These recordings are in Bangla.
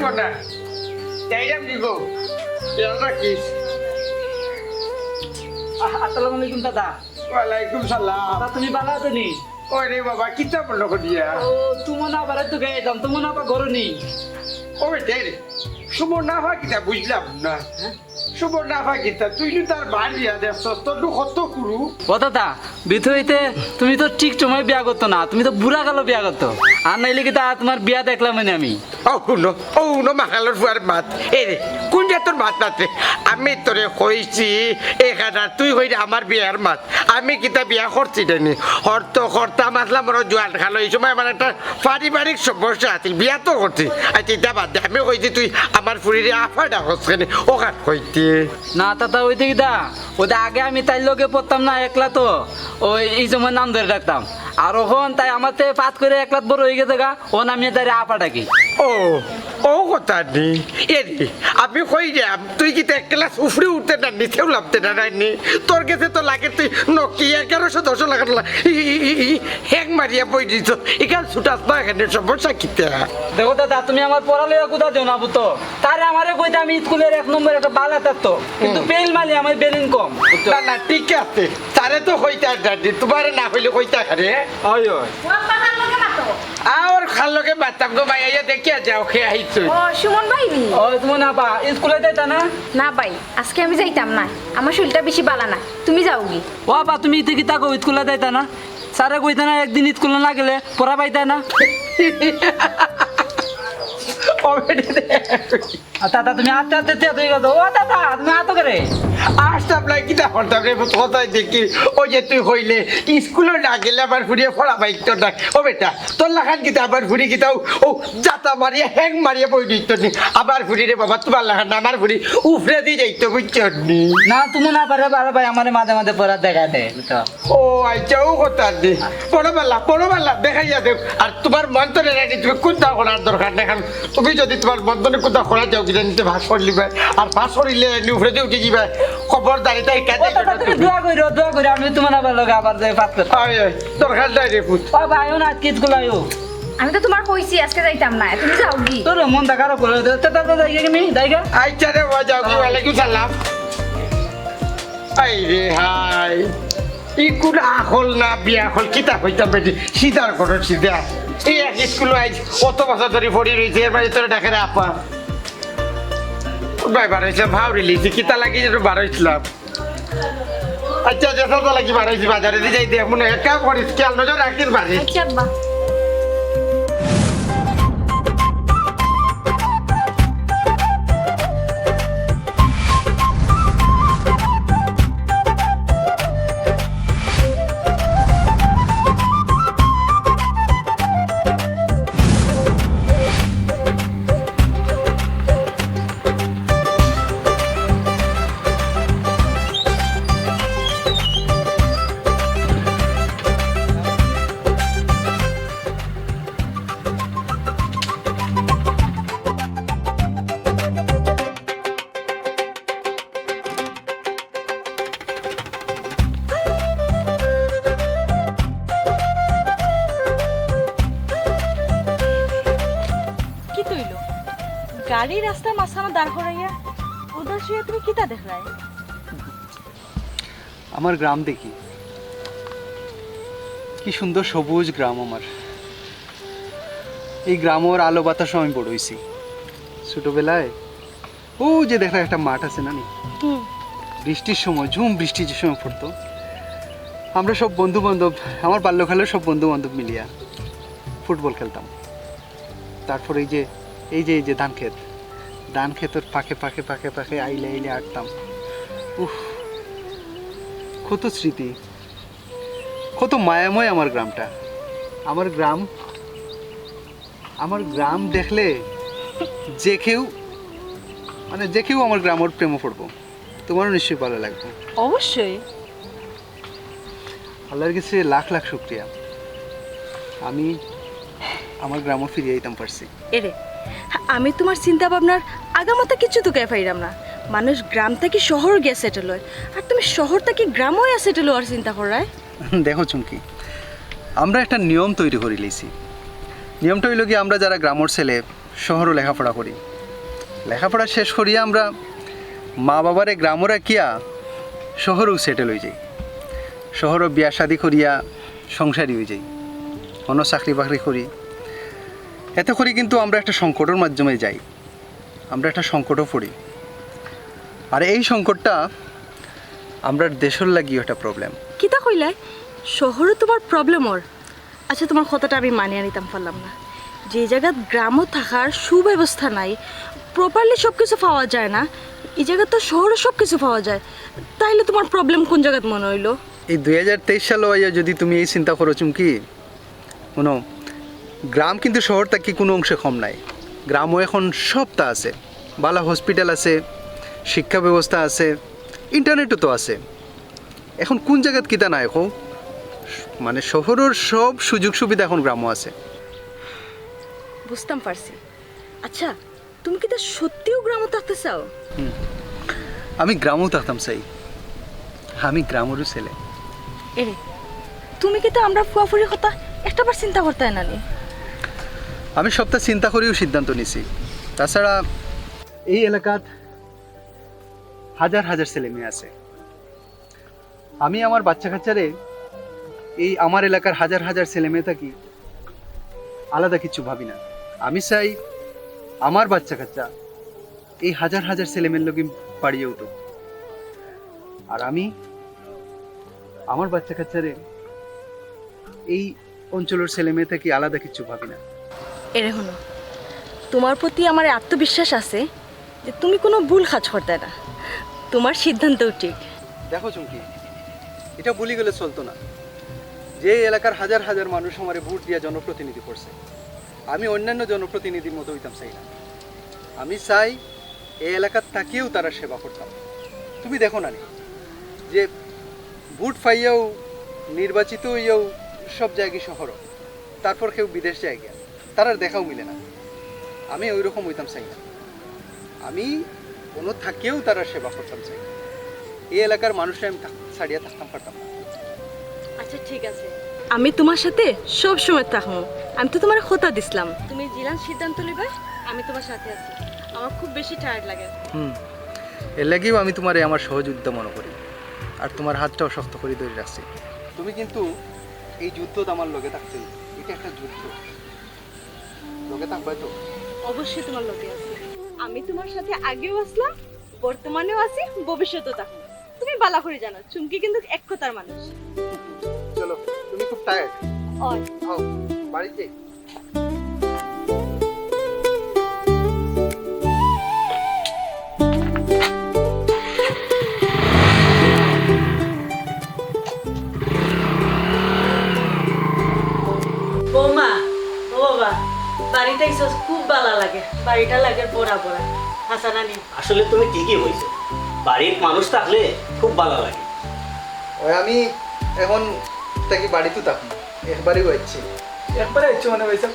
দিব না যাইরাম দিব খেয়াল রাখিস। আসসালামু আলাইকুম দাদা। ওয়ালাইকুম সালাম। দাদা তুমি ভালো আছো নি? ওই রে বাবা কিতা বললো করিয়া ও তুমি না বারে তো গেলাম, তুমি না বা ঘরে নি। ও বেটে সুমন না হয় কিতা বুঝলাম না। সুমন না হয় কিতা তুই তো তার বাড়ি দেখছ তোর কত কুরু। ও দাদা বিথইতে তুমি তো ঠিক সময় বিয়া করতো না, তুমি তো বুড়া কালো বিয়া করতো। আর নাইলে কি তা তোমার বিয়া দেখলাম মানে আমি। ও শুনো মাখালোর ফুয়ার মাত এ রে কোন যে তোর মাত মাত্রে আমি তোরে কইছি এখানে তুই কইরে আমার বিয়ার মাত আমি কিতা বিয়া করছি জানি হরতা মাসলাম বড় জোয়ান খালো এই সময় আমার একটা পারিবারিক সমস্যা আছিল বিয়া তো করছি আর চিন্তা বাদ দে আমি কইছি তুই আমার ফুরিরে আফা ডাকস কেন ওখান কইতে না দাদা ওইতে কি দা ওদের আগে আমি তাই লোকে পড়তাম না একলা, তো ওই এই সময় নাম ধরে ডাকতাম। আর ওখন তাই আমার থেকে পাত করে একলা বড় হয়ে গেছে গা, ও নামিয়ে তাই আপা ডাকি। ও কথা নেই এ রে আমি কই যাম তুই কি এক ক্লাস উফরে উঠতে না নিচেও লাভতে না নি তোর কাছে তো লাগে তুই নকি 1110 লাখ হ্যাং মারিয়া বই দিছ এখান ছুটাস না এখানে সমস্যা কিতা। দেখো দাদা তুমি আমার পড়ালেখা কোথা দেও না বুতো, তারে আমারে কইতে আমি স্কুলের 1 নম্বর একটা বালা থাকতো, কিন্তু পেল মালি আমার বেলিন কম। না না ঠিক আছে তারে তো কইতা জানি তোমারে না হইলে কইতা খারে ওই ওই আর খালকে বাতাম গো ভাই আইয়া দেখিয়া যাও খেয়ে আইছো। ও সুমন ভাই নি? ওই তুমি না পা স্কুলে যাইতা না? না ভাই আজকে আমি যাইতাম না, আমার শরীরটা বেশি বালা না, তুমি যাও গি। ও পা তুমি ইতে কি তাকো স্কুলে যাইতা না? স্যারে কইতা না একদিন স্কুলে না গেলে পড়া পাইতা না? দাদা তুমি আস্তে আস্তে তুই গো। ও দাদা তুমি আতো করে আসতাম না কিতা করতাম রে কোথায় দেখি ওই যে তুই হইলে স্কুলে না গেলে আবার ঘুরিয়ে পড়া বাইক তোর ডাক ও বেটা তোর লাখান কিতা আবার ঘুরি কিতাও ও জাতা মারিয়া হ্যাং মারিয়া বই দিত নি আবার ঘুরি রে বাবা তোমার লাখান না আমার ঘুরি উফরে দিয়ে যাইতো বুঝছো নি। না তুমি না পারে বারে ভাই আমার মাঝে মাঝে পড়া দেখা দে বুঝছো। ও আচ্ছা ও কথা দি পড়োবাল্লা দেখাইয়া দেব আর তোমার মন্তরে রাখি তুমি কোনটা করার দরকার না কারণ তুমি যদি তোমার মন্তরে কোনটা করা যাও কিনা নিতে ভাস করলিবে আর ভাস করিলে উফরে দিয়ে উঠে যাবে খবরদারি তাই ও দাদা তুমি দোয়া কইরো আমি তোমার আবার লগে আবার যাই পাত করতে। দরকার নাই রে পুত। ও ভাই ও না আজকে স্কুলে আইও। আমি তো তোমার কইছি আজকে যাইতাম না, তুমি যাও গি। তোর মন দা খারাপ করে দে দাদা যাই গেমি দাইগা। আচ্ছা রে বাবা ওয়ালাইকুম সালাম। আই রে হাই ই কোন আখল না বিয়া হল কিতা হইতাম বেটি সিধার করো সিধা এই এক স্কুল আইজ কত বছর ধরে পড়ি রয়েছে এর মাঝে তোর ডাকে আপা ভাই বার হয়েছিলাম ভাবরি লিখছি কিতা লাগি যেন বার হয়েছিলাম। আচ্ছা যেটা তো লাগি বার হয়েছি বাজারে দিয়ে যাই দেখ মনে একা করিস খেয়াল নজর রাখিস বাড়ি। আচ্ছা আব্বা। কি তৈল গাড়ি রাস্তায় মাঝখানে দাঁড় করাইয়া ওদের শুয়ে তুমি কিতা দেখলাই? আমার গ্রাম দেখি কি সুন্দর সবুজ গ্রাম আমার। এই গ্রামের আলো বাতাস আমি বড় হয়েছি ছোটবেলায়। ও যে দেখা একটা মাঠ আছে না নি, বৃষ্টির সময় ঝুম বৃষ্টি যে সময় পড়তো আমরা সব বন্ধু বান্ধব আমার বাল্যকালের সব বন্ধু বান্ধব মিলিয়া ফুটবল খেলতাম। তারপর এই যে ধান ক্ষেতের পাখে পাখে পাখে পাখে আইলে আইলে আটতাম। উফ কত স্মৃতি, কত মায়াময় আমার গ্রামটা। আমার গ্রাম দেখলে যে কেউ আমার গ্রামের প্রেমে পড়বো। তোমারও নিশ্চয়ই ভালো লাগবে। অবশ্যই। আল্লাহর কাছে লাখ লাখ শুকরিয়া আমি আমার গ্রামে ফিরে যেতাম পারছি। এরে আমি তোমার চিন্তা ভাবনার আগামাতা কিছু তো কে পাইরাম না। মানুষ গ্রাম থেকে শহর গিয়ে সেটেল হয়, আর তুমি শহর থেকে গ্রামও সেটেল হওয়ার চিন্তা করায়। দেখো চুমকি, আমরা একটা নিয়ম তৈরি করে লিছি। নিয়মটা হইল কি, আমরা যারা গ্রামের ছেলে শহরও লেখাপড়া করি লেখাপড়া শেষ করিয়া আমরা মা বাবারে গ্রামরা কিয়া শহরেও সেটেল হয়ে যাই, শহরও বিয়া শাদি করিয়া সংসারী হয়ে যাই, অন্য চাকরি বাকরি করি। এতে করে কিন্তু আমরা একটা সংকটের মাধ্যমে যাই, আমরা একটা সংকটও পড়ি। আর এই সংকটটা আমরা দেশের লাগিও একটা প্রবলেম। কিতা কইলাই শহরে তোমার প্রবলেম ওর? আচ্ছা তোমার কথাটা আমি মানিয়ে নিতাম পারলাম না। যে জায়গায় গ্রামও থাকার সুব্যবস্থা নাই, প্রপারলি সব কিছু পাওয়া যায় না, এই জায়গায় তো শহরে সব কিছু পাওয়া যায়, তাইলে তোমার প্রবলেম কোন জায়গায় মনে হইলো? এই 2023 সালে আইয়া যদি তুমি এই চিন্তা করো চুমকি, কোনো গ্রাম কিন্তু শহর থেকে কোনো অংশে কম নাই। গ্রামও এখন সবটা আছে, ভালো হসপিটাল আছে, শিক্ষা ব্যবস্থা আছে, ইন্টারনেটও তো আছে। এখন কোন জায়গাত কিতা নাই এখন, মানে শহরের সব সুযোগ সুবিধা এখন গ্রামও আছে। বুঝতাম পারছি। আচ্ছা তুমি কি তা সত্যিও গ্রামে থাকতে চাও? আমি গ্রামও থাকতাম চাই, আমি গ্রামেরও ছেলে। এ তুমি কি তা আমরা ফুয়াফুরির কথা একটাবার চিন্তা করতে না নি? আমি সবটা চিন্তা করেও সিদ্ধান্ত নিছি। তাছাড়া এই এলাকাত হাজার হাজার ছেলে মেয়ে আছে। আমি আমার বাচ্চা কাচ্চারে এই আমার এলাকার হাজার হাজার ছেলে মেয়ে থাকি আলাদা কিছু ভাবি না। আমি চাই আমার বাচ্চা কাচ্চা এই হাজার হাজার ছেলে মেয়ের লোকে পাড়িয়ে উঠুক, আর আমি আমার বাচ্চা কাচ্চারে এই অঞ্চলের ছেলে মেয়ে থাকি আলাদা কিছু ভাবি না। এরে হলো তোমার প্রতি আমার আত্মবিশ্বাস আছে যে তুমি কোনো ভুল কাজ করতে না, তোমার সিদ্ধান্তও ঠিক। দেখো চুমকি, এটা বলি গেলে চলতো না যে এলাকার হাজার হাজার মানুষ আমারে ভোট দিয়া জনপ্রতিনিধি করছে, আমি অন্যান্য জনপ্রতিনিধির মতো হইতাম চাই না। আমি চাই এই এলাকার থাকিয়েও তারা সেবা করতাম। তুমি দেখো না যে ভোট পাইয়াও নির্বাচিত হইয়াও সব জায়গায় শহর, তারপর কেউ বিদেশ যায় গিয়া, তার আর দেখাও মিলে না। আমি ওই রকম হইতাম চাই না। আমি কোনো থাকিয়েও তারা সেবা করতাম চাই। এই এলাকার মানুষরা আমি ছাড়িয়া থাকতাম পারতাম না। আচ্ছা ঠিক আছে, আমি তোমার সাথে সব সময় থাকবো। আমি তো তোমার কথা দিছিলাম, তুমি জিলান সিদ্ধান্ত নিবে, আমি তোমার সাথে আছি। আমার খুব বেশি টায়ার্ড লাগে। এর লাগেও আমি তোমার আমার সহযোগিতা মনে করি, আর তোমার হাতটাও শক্ত করে ধরে রাখছি। তুমি কিন্তু এই যুদ্ধ আমার লগে থাকতে, এটা একটা যুদ্ধ, লগে থাকবে তো? অবশ্যই তোমার লোকে আছে। আমি তোমার সাথে আগেও আসলাম, বর্তমানেও আছি, ভবিষ্যতেও থাকবো। তুমি বালা করে জানো চুমকি কিন্তু এক কথার মানুষ। চলো, তুমি খুব টায়ার্ড, ওই আও বাড়িতে। বৌমা, ও বাবা, বাড়িটা ইসস খুব ভালো লাগে, বাড়িটা লাগে বড়া বড়া। হাসানানি আসলে তুমি ঠিকই হয়েছে, বাড়ির মানুষ থাকলে খুব ভালো লাগে। ওই আমি এখন থাকি বাড়িতে থাকি, একবারই হয়েছি। একবারে ইচ্ছে মানে ভাই সাহেব,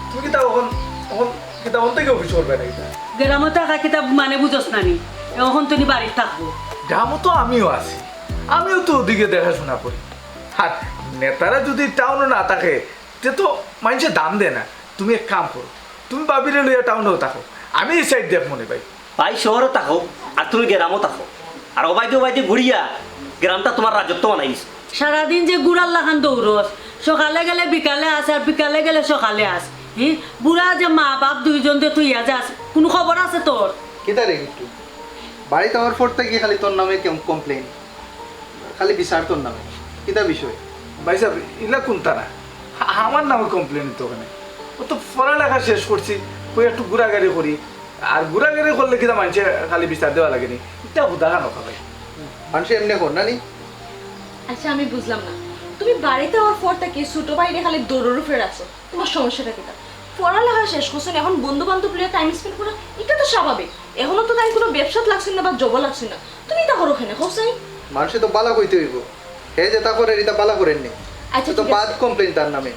তুমি কি তা এখন এখন কি তা অন থেকে অফিস করবে না? এটা গ্রামে থাকা কিতাব মানে বুঝস না নি, এখন তুমি বাড়িতে থাকবো। গ্রামও তো আমিও আছি, আমিও তো ওদিকে দেখাশোনা করি। আর নেতারা যদি টাউনে না থাকে তে তো মানুষে দাম দেয় না। তুমি এক কাম করো, তুমি বাবিরে লইয়া টাউনেও থাকো, আমি এই সাইড দেখ মনে ভাই। ভাই শহরে থাকো আর তুমি গ্রামও থাকো, আর অবাইতে অবাইতে ঘুরিয়া গ্রামটা তোমার রাজত্ব বানাইছ। সারাদিন যে গুড়ার লাখান দৌড়স, সকালে গেলে বিকালে আস আর বিকালে গেলে সকালে আস। বুড়া যে মা বাপ দুইজন যে তুই যাস, কোনো খবর আছে তোর? কেটা রে একটু বাড়িতে আমার ফোর থেকে খালি তোর নামে কমপ্লেন, খালি বিচার তোর নামে, কিতা বিষয়? ভাই সাহেব ইলা কোনটা না, আমার নামে কমপ্লেন তো ওখানে। ও তো পড়ালেখা শেষ করছি, কই একটু ঘোরাঘুরি করি, আর ঘোরাঘুরি করলে কিনা মানুষের খালি বিচার দেওয়া লাগেনি, এটা উদাহরণ নকা ভাই। মানুষ এমনি কর না নি। আচ্ছা আমি বুঝলাম না, তুমি বাড়িতে আমার পর থেকে ছোট বাইরে খালি দৌড়ের উপরে রাখছো, তোমার সমস্যাটা কিটা? পড়ালেখা শেষ করছেন, এখন বন্ধু বান্ধব লিয়ে টাইম স্পেন্ড করা এটা তো স্বাভাবিক। এখনো তো তাই কোনো ব্যবসাত লাগছেন না বা জব লাগছেন না, তুমি এটা করো কেন হোসাই? মানুষে তো বালা কইতে হইব, হে যে তা করে এটা বালা করেন নি। আচ্ছা তো ঠিক আছে। বাদ কমপ্লেন তার নামে।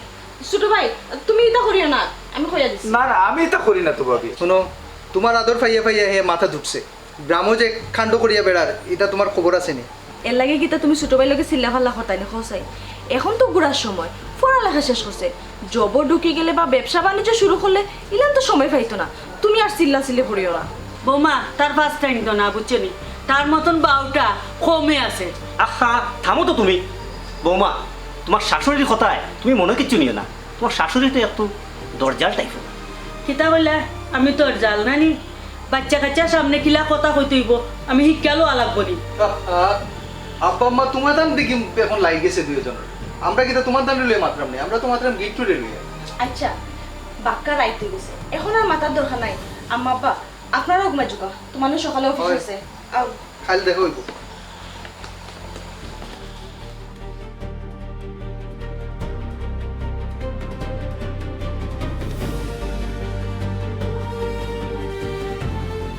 ছোট ভাই তুমি এটা করিও না, আমি কইয়া দিচ্ছি। না না, আমি এটা করি না তো ভাবি। শোনো, তোমার আদর পাইয়া পাইয়া হে মাথা ঢুকছে, গ্রামও যে খান্ড করিয়া বেড়ার এটা তোমার খবর আছে নি? এর লাগে কিতা তুমি ছোট ভাই লোকে চিল্লা ফাল্লা হতাই না হোসাই? এখন তো ঘুরার সময়, পড়ালেখা শেষ করছে, জব ঢুকে গেলে বা ব্যবসা বাণিজ্য শুরু করলে ইলান তো সময় পাইতো না। তুমি তুমি আর চিল্লা পড়িও না। বৌমা তার ফার্স্ট টাইম তো না বুঝছো নি, তার মতন বাউটা কমে আছে। আহা থামো তো তুমি বৌমা, তোমার শাশুড়ির কথায় তুমি মনে কিচ্ছু নিও না। তোমার শাশুড়িটা একটু দরজাল টাইপের। কিতা বললে আমি তোর জাল নানি, বাচ্চা কাচ্চার সামনে কিলা কথা কইতেইব, আমি শিক্ষালো আলাপ বলি। আব্বা আম্মা তোমার দাম দেখি এখন লাই গেছে দুইজন। আমরা কিন্তু তোমার দাম লইয়া মাত্রাম নেই, আমরা তোমার দাম গিফট লইয়া। আচ্ছা বাক্কা রাইতে গেছে, এখন আর মাথার দরকার নাই। আম্মা আব্বা আপনারাও ঘুমাই যুগা, তোমার সকালে অফিস হয়। আছে। আও খালি দেখো হইব।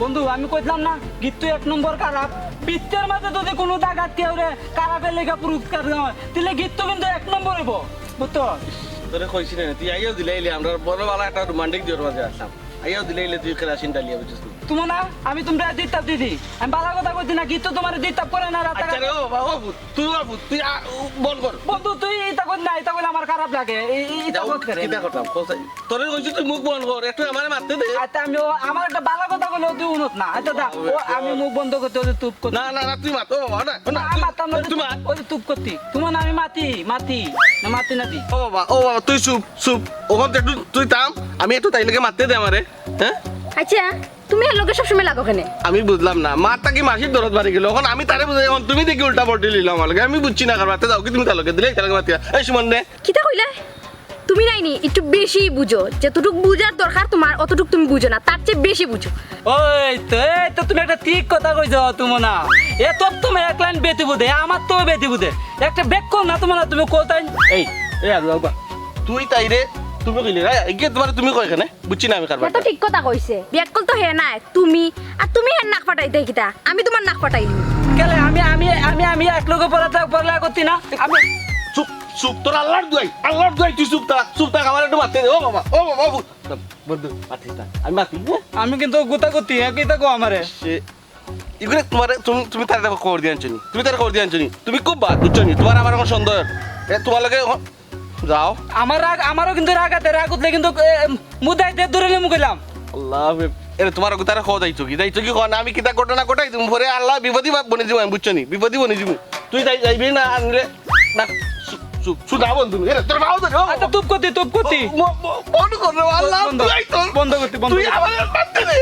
বন্ধু আমি কইলাম না গীত এক নম্বর খারাপ, বৃত্তের মাঝে যদি কোনো দাগ আটকে ওরে খারাপের লেখা পুরস্কার দেওয়া তাহলে গীত তো কিন্তু এক নম্বর হইব, বুঝতো? তোরে কইছি না তুই আইয়াও দিলে আমরা বড় ভালো একটা রোমান্টিক জোর মাঝে আসলাম, আইয়াও দিলে তুই কেরাসিন ডালিয়া বুঝছিস তুই। তুমি না আমি তোমরা দিতাপ দিদি, আমি ভালো কথা কইছি না, গীত তো তোমার দিতাপ করে না রাত। আচ্ছা রে ও বাবা তুই বল কর। বন্ধু তুই এটা কই না, এটা কইলে আমার খারাপ লাগে। এটা কই করে কিটা করতাম তোরে কইছি তুই মুখ বন্ধ কর, একটু আমারে মারতে দে। আচ্ছা আমি আমার একটা ভালো কথা কইলে তুই উনত না। আচ্ছা দা আমি মুখ বন্ধ করতে ওই তুপ করতে। না না না তুই মাত ও বাবা না না মাতাম না, তুই মাত। ওই তুপ করতি তোমার না আমি মাতি না মাতি না দি। ও বাবা তুই চুপ ওখান থেকে তুই থাম, আমি একটু তাইলেকে মারতে দে আমারে। হ্যাঁ আচ্ছা তুমি এর লগে সবসময় লাগো কেনে? আমি বুঝলাম না, মারটা কি মাসির দরদ বাড়ি গেল, এখন আমি তারে বুঝাই, এখন তুমি দেখি উল্টা পল্টি লিলাম আমার লগে। আমি বুঝছি না কার মারতে যাও কি তুমি তার লগে দিলে তার লগে মাতিয়া। এই সুমন রে কিতা কইলে? তুমি নাইনি একটু বেশি বুঝো, যতটুকু বুঝার দরকার তোমার অতটুকু তুমি বুঝো না, তার চেয়ে বেশি বুঝো। এই তো তুমি একটা ঠিক কথা কইছো তুমি না, এ তোর তুমি এক লাইন বেতি বুঝে আমার তো বেতি বুঝে একটা বেক কর না তোমার, তুমি কোথায় এই আলু বাবা তুই তাইরে তুমি কইলি রে এগে তোমার তুমি কই এখানে বুঝছি না আমি কার হ্যাঁ তো ঠিক কথা কইছে, বিয়াকল তো হে নাই তুমি, আর তুমি হের নাক ফাটাইতে কিতা, আমি তোমার নাক ফাটাই। গেলে আমি আমি আমি আমি এক লোকে পড়ালেখা করতি না আমি। চুপ তোর আল্লাহর দুয়াই তুই চুপ থাক আমার একটু মারতে দে। ও বাবা বন্ধু মাতিস না, আমি মাতি। আমি কিন্তু গুতা করতি কিতা কো আমারে এগুলো তোমার তুমি তার খবর দিয়ে আনছো তুমি তার খবর দিয়ে আনছো তুমি খুব বাদ বুঝছো নি তোমার আমার এখন সন্দেহ তোমার লগে যাও। আমার রাগ আমারও কিন্তু রাগ আছে, রাগ উঠলে কিন্তু মুদাই দিয়ে দূরে নিয়ে মুখিলাম। আল্লাহ এরে তোমার তারা খাওয়া যাইছো কি খাওয়া না, আমি কিতা ঘটনা ঘটাই তুমি পরে আল্লাহ বিপদই বনে যাবো আমি বুঝছো নি, বিপদই বনে যাবো। তুই যাইবি না আনলে না সুদা বন্ধু এরে তোর বাবা ধরে আচ্ছা তুপ করতি বন্ধ কর রে আল্লাহ বন্ধ করতি তুই আমার মারতে দে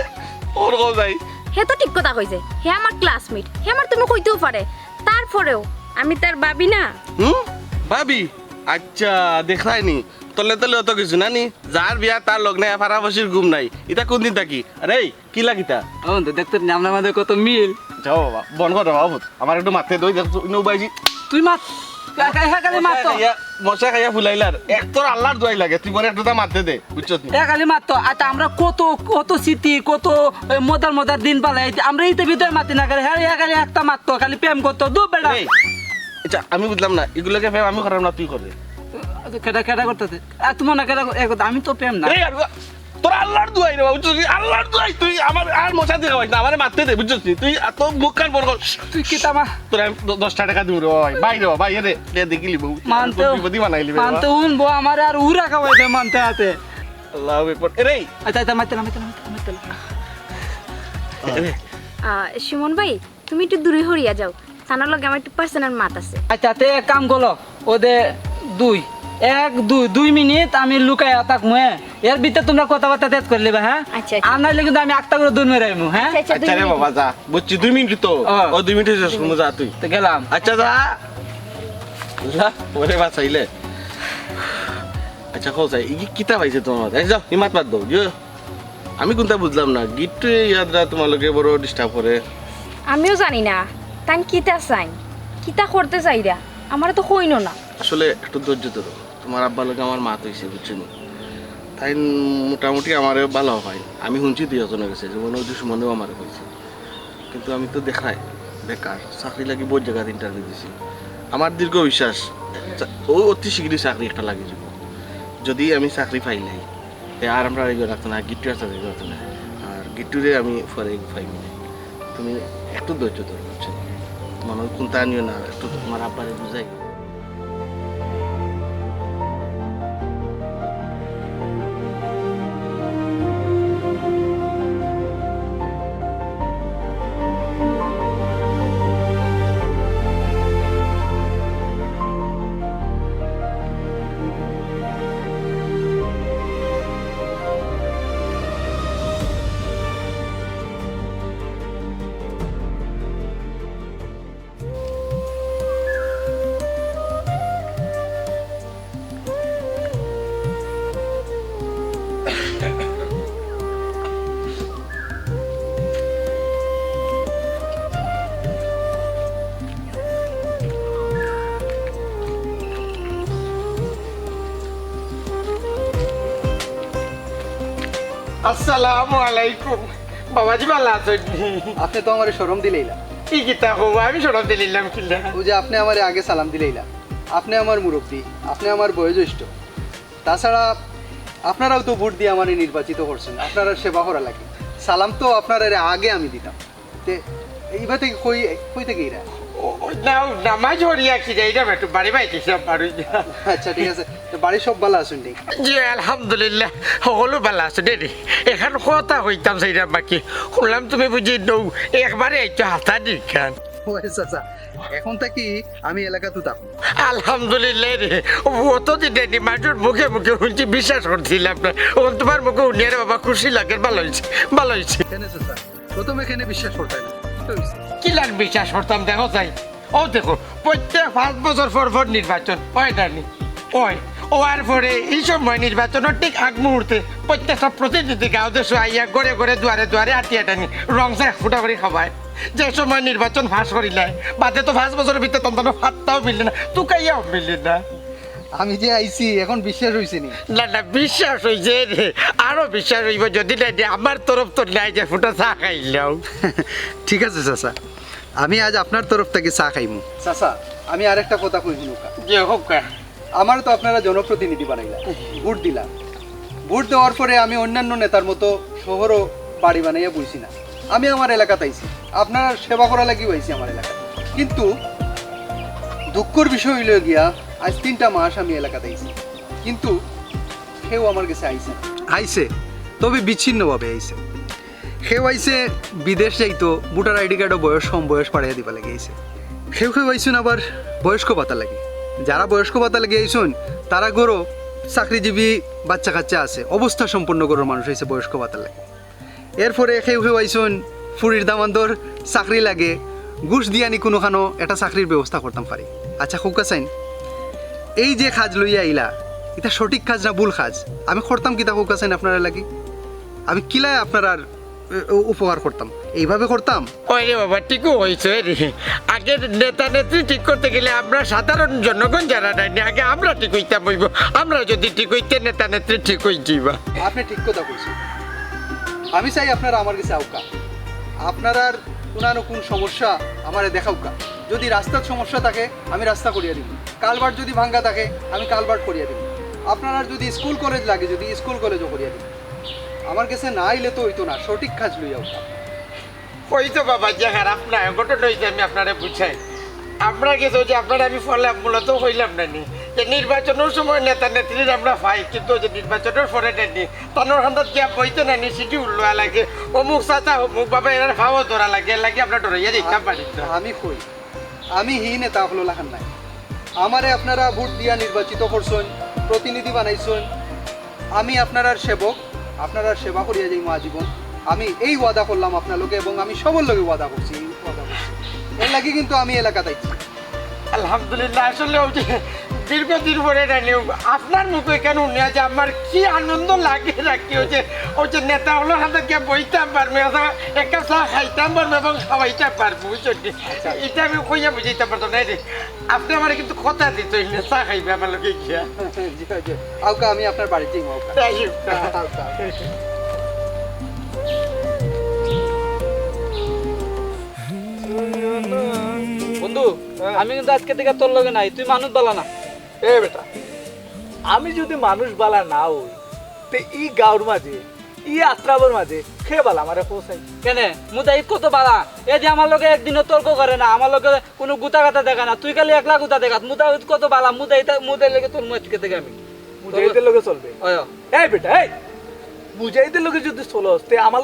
ওর কও যাই। হে তো ঠিক কথা কইছে, হে আমার ক্লাসমেট, হে আমার তুমি কইতেও পারে, তারপরেও আমি তার ভাবি না। ভাবি আচ্ছা দেখায়নি তলে অত কিছু নানি, যার বিয়া তার লগ নাই ফারাফাসির ঘুম নাই, এটা কোন দিন থাকি আরে কি লাগিতা দেখতে আপনার মধ্যে কত মিল। যাও বাবা বন কর বাবা আমার একটু মারতে দই নৌবাইজি তুই মাত খালি মারতো মশা খাইয়া ফুলাইলার এক তোর আল্লাহর দোয়াই লাগে তুই পরে একটা মারতে দে বুঝছো খালি মারতো। আচ্ছা আমরা কত কত স্মৃতি কত মজার দিন পালাই, আমরা এইতে ভিতরে মাতি না করে হ্যাঁ খালি একটা মারতো, খালি প্রেম করতো দু বেড়া। আচ্ছা আমি বুঝলাম না এগুলোকে ফেম আমি করাম না তুই করে কেটা করতেছে তোমার না কেটা আমি তো প্রেম না। তোর আল্লাহর দোয়াই রে বুঝছো আল্লাহর দোয়াই তুই আমার আর মশা দিয়ে খাওয়াইস না আমার মারতে দে বুঝছো তুই তোর মুখ কান বড় কর তুই কি তামা তোর 10 টাকা দিব রে ভাই রে ভাই রে দেখিলি বউ মানতে বিপদি বানাইলি মানতে উনবো আমার আর উরা খাওয়াইতে মানতে আছে। আল্লাহু আকবার রে আচ্ছা মারতে সুমন ভাই তুমি একটু দূরে হরিয়া যাও, তানার লগে আমার একটু পার্সোনাল মাত আছে। আচ্ছা তে এক কাম করলো ওদের 2 মিনিট আমি লুকাই থাকবো, হ্যাঁ এর ভিতরে তোমরা কথাবার্তা তেজ করে নেবে। হ্যাঁ আচ্ছা আর নাইলে কিন্তু আমি একটা করে দূর মেরে আইমু। হ্যাঁ আচ্ছা রে বাবা যা বুঝছি 2 মিনিট তো ও 2 মিনিট শেষ করবো যা তুই তো গেলাম। আচ্ছা যা আল্লাহ ওরে বাঁচাইলে। আচ্ছা খোঁজ কিতা পাইছে তোমার যাও ইমাত বাদ দাও আমি কোনটা বুঝলাম না গিফট ইয়াদরা তোমালোকে বড় ডিস্টার্ব করে। আমিও জানি না তাই কিতা চাই কিতা করতে চাইরা আমার তো কইনো না। আসলে একটু ধৈর্য ধরো, তোমার আব্বা লোকে আমার মা হয়েছে বুঝছো তাই মোটামুটি আমার ভালো হয়। আমি শুনছি 2 জনের কাছে যেমন ওই সম্বন্ধেও আমার হয়েছে, কিন্তু আমি তো দেখাই বেকার চাকরি লাগি বহুত জায়গায় ইন্টারভিউ দিছি। আমার দীর্ঘ বিশ্বাস ও অতি শীঘ্রই চাকরি একটা লাগিয়ে যাব। যদি আমি চাকরি পাইলাই আর আমরা এগিয়ে রাখতো না, গিট্টু আর চাকরি রাখতো না, আর গিট্টুরে আমি পরে পাইনি। তুমি একটু ধৈর্য ধরো বুঝছো, মনে কোনটা নিও না, একটু তোমার আব্বারে বুঝাই। আসসালামু আলাইকুম বাবাজি ভালো আছেন আপনি তো আমার শরম দিলেইলা। কি কিতা হবো আমি সরব দিলাম কিনা ওই যে আপনি আমার আগে সালাম দিলেইলা। আপনি আমার মুরব্বী, আপনি আমার বয়োজ্যেষ্ঠ। তাছাড়া আপনারাও তো ভোট দিয়ে আমার নির্বাচিত করছেন, আপনারা সেবা করা লাগে। সালাম তো আপনার আগে আমি দিতাম। তে এইবার থেকে কই কই থেকে এরা? নাও নামাজ হরিয়া কি যাই না একটু বাড়ি বাইতেছি পারুই আচ্ছা ঠিক আছে, তো বাড়ির সব ভালো আছেন ঠিক? জি আলহামদুলিল্লাহ সকলো ভালো আছে দেরি এখন কথা হইতাম সেইটা বাকি শুনলাম তুমি বুঝি নৌ একবারে একটু হাতা দিখান আচ্ছা, এখন থেকে আমি এলাকাতে থাকবো। আলহামদুলিল্লাহ রে অতদিন দেনি মানুষের মুখে মুখে শুনছি বিশ্বাস করছিলাম না ও তোমার মুখে শুনিয়ে রে বাবা খুশি লাগে ভালো হয়েছে ভালো হয়েছে এখানে চাচা প্রথমে এখানে বিশ্বাস করতে না, কি লাগ বিশ্বাস করতাম দেখো তাই ও দেখো প্রত্যেক 5 বছর পর নির্বাচন হয় জানি ওই ওয়ার পরে এই সময় নির্বাচনের ঠিক আগ মুহূর্তে প্রত্যেকটা প্রতিনিধি গাঁও দেশে আইয়া ঘরে ঘরে দুয়ারে দুয়ারে আটিয়া টানি রং চা ফুটা করে খাবায় যে সময় নির্বাচন ফাঁস করিলে বাদে তো 5 বছরের ভিতরে তন্তানো হাতটাও মিললে না তুকাইয়াও মিললি না আমি যে আইছি এখন বিশ্বাস হয়েছে নি? না না বিশ্বাস হয়েছে রে আরো বিশ্বাস হইব যদি না আমার তরফ তো নাই যে ফুটা চা খাইলেও ঠিক আছে চাচা, আমি আজ আপনার তরফ থেকে চা খাইমু। চাচা আমি আরেকটা কথা কই শুনুকা, যে হোক আমার তো আপনারা জনপ্রতিনিধি বানাইলা, ভোট দিলা। ভোট দেওয়ার পরে আমি অন্যান্য নেতার মতো শহরও বাড়ি বানাইয়া বইছি না, আমি আমার এলাকাতে আইছি, আপনার সেবা করা লাগি হয়েছি আমার এলাকায়। কিন্তু দুঃখের বিষয় হইল গিয়া আজ 3টা মাস আমি এলাকাতে আইছি, কিন্তু কেউ আমার কাছে আইছে তবে বিচ্ছিন্নভাবে আইছে। কেউ আইছে বিদেশ যাইতো ভোটার আইডি কার্ডও বয়স পাড়াইয়া দিবা লাগে আইছে। কেউ আইসুন আবার বয়স্ক ভাতা লাগে। যারা বয়স্ক ভাতা লাগে আইসুন তারা গরো চাকরিজীবী বাচ্চা কাচ্চা আছে, অবস্থা সম্পন্ন গরোর মানুষ হয়েছে বয়স্ক ভাতা লাগে। এরপরে কেউ আইসুন ফুরির দামান্দর চাকরি লাগে, ঘুষ দিয়ে আনি কোনোখানো একটা চাকরির ব্যবস্থা করতাম পারি। আচ্ছা খুব কাছাইন এই যে কাজ লইয়া আইলা এটা সঠিক কাজ না ভুল কাজ? আমি করতাম কিতা খুব কাছাইন আপনারা লাগি? আমি কিলায় আপনার আর উপকার করতাম, এইভাবে করতাম? ওই রে বাবা ঠিকও হয়েছে রে আগে নেতা নেত্রী ঠিক করতে গেলে আমরা সাধারণ জনগণ যারা নাই আগে আমরা ঠিক হইতাম বইব, আমরা যদি ঠিক হইতে নেতা নেত্রী ঠিক হই যাইবা। আপনি ঠিক কথা বলছেন। আমি চাই আপনারা আমার কাছে আউকা, আপনার আর কোন সমস্যা আমারে দেখাউকা। যদি রাস্তার সমস্যা থাকে আমি রাস্তা করিয়া দিব, কালভার্ট যদি ভাঙ্গা থাকে আমি কালভার্ট করিয়া দিব, আপনার আর যদি স্কুল কলেজ লাগে যদি স্কুল কলেজও করিয়া দিব। আমার কাছে না আইলে তো হইতো না, সঠিক কাজ লইয়া উঠা। হইতো বাবা যে খারাপ না ঘটনা হয়েছে আমি আপনারা বুঝাই আমরা গেছো যে আপনারা আমি ফলে মূলত হইলাম না নি যে নির্বাচনের সময় নেতা নেত্রীর আমরা পাই কিন্তু যে নির্বাচনের পরে নেনি তানোর হান্দাত গিয়া বইতে নানি সিটি উল্লোয়া লাগে অমুক চাচা অমুক বাবা এর ভাবও ধরা লাগে লাগে আপনার ডরাইয়া দিতাম পারি আমি কই আমি হি নেতা হলো লাখান নাই, আমারে আপনারা ভোট দিয়া নির্বাচিত করছেন, প্রতিনিধি বানাইছেন। আমি আপনার সেবক, আপনারা সেবা করিয়া যাই মা জীবন। আমি এই ওয়াদা করলাম আপনার লোকে এবং আমি সবার লোকে ওয়াদা করছি, এর লাগে কিন্তু আমি এলাকাতে আইছি। আলহামদুলিল্লাহ আসলে ওই যে দীর্ঘদিন পরে জানিও আপনার মুখে কেন নিয়ে যে আমার কি আনন্দ লাগে রাখি ওই যে নেতা হলো হাতে গিয়ে বইতাম পারবে একটা চা খাইতাম পারবো এবং খাওয়াইতে পারবো বুঝছেন এটা আমি কইয়া বুঝাইতে পারতো না রে আপনি আমার কিন্তু কথা দিত চা খাইবে আমার লোকে গিয়া আউকা আমি আপনার বাড়িতেই বন্ধু আমি কিন্তু আজকে থেকে তোর লগে নাই, তুই মানুষ বালা না। এ বেটা আমি যদি মানুষ বালা না হই তে ই গাঁর মাঝে ই আত্রাবর মাঝে খে বালা আমারে পৌঁছাই কেনে মুদাইত কত বালা এই যে আমার লগে একদিনও তর্ক করে না, আমার লগে কোনো গুতা গাতা দেখা না, তুই খালি একলা গুতা দেখাত। মুদাইত কত বালা মুদাই লেগে তোর মজকে থেকে আমি মুজাহিদের লগে চলবে। ওই এই বেটা এই মুজাহিদের লগে যদি চলস তে আমার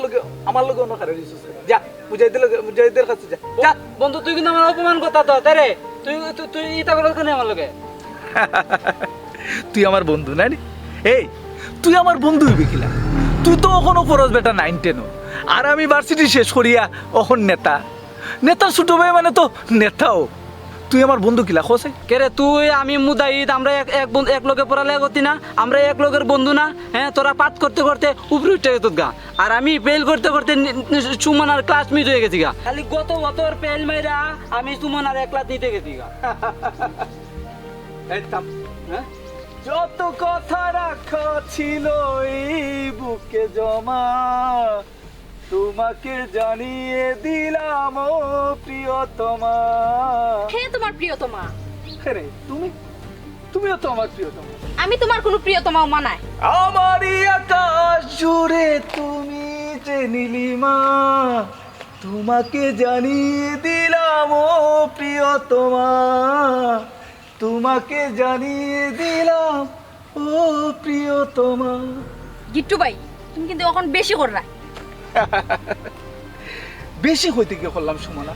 লগে অন্য কারে দিছিস যা মুজাহিদের কাছে যা যা। বন্ধু তুই কিন্তু আমার অপমান কথা তো তারে তুই তুই ইটা করছ কেন আমার লগে? তুই আমার বন্ধু না রে? এই তুই আমার বন্ধু হইবি কিলা? তুই তো এখনো পড়স বেটা 9-10 আর আমি ভার্সিটি শেষ করিয়া এখন নেতা ছোট ভাই মানে তো নেতাও। তুই আমার বন্ধু কিলা খোসে কে রে তুই আমি মুদাইদ আমরা এক লগে পড়ালেখা করতি না, আমরা এক লগের বন্ধু না? হ্যাঁ তোরা পাঠ করতে করতে উপরে উঠে গেত গা আর আমি ফেল করতে করতে সুমনার ক্লাসমেট হয়ে গেছি গা। খালি গত বছর ফেল মাইরা আমি সুমনার একলা দিতে গেছি গা। এই থাম, হ্যাঁ যত কথা রাখা ছিল এই বুকে জমা তোমাকে জানিয়ে দিলাম ও প্রিয়তমা। হে তোমার প্রিয়তমা? আরে তুমিও তো আমার প্রিয়তমা। আমি তোমার কোনো প্রিয়তমাও মানায়। আমারই আকাশ জুড়ে তুমি যে নীলিমা, তোমাকে জানিয়ে দিলাম ও প্রিয়তমা, তোমাকে জানিয়ে দিলাম ও প্রিয়তমা। গিট্টু ভাই, তুমি কিন্তু এখন বেশি কররা। বেশি হইতে গিয়ে করলাম সুমনা,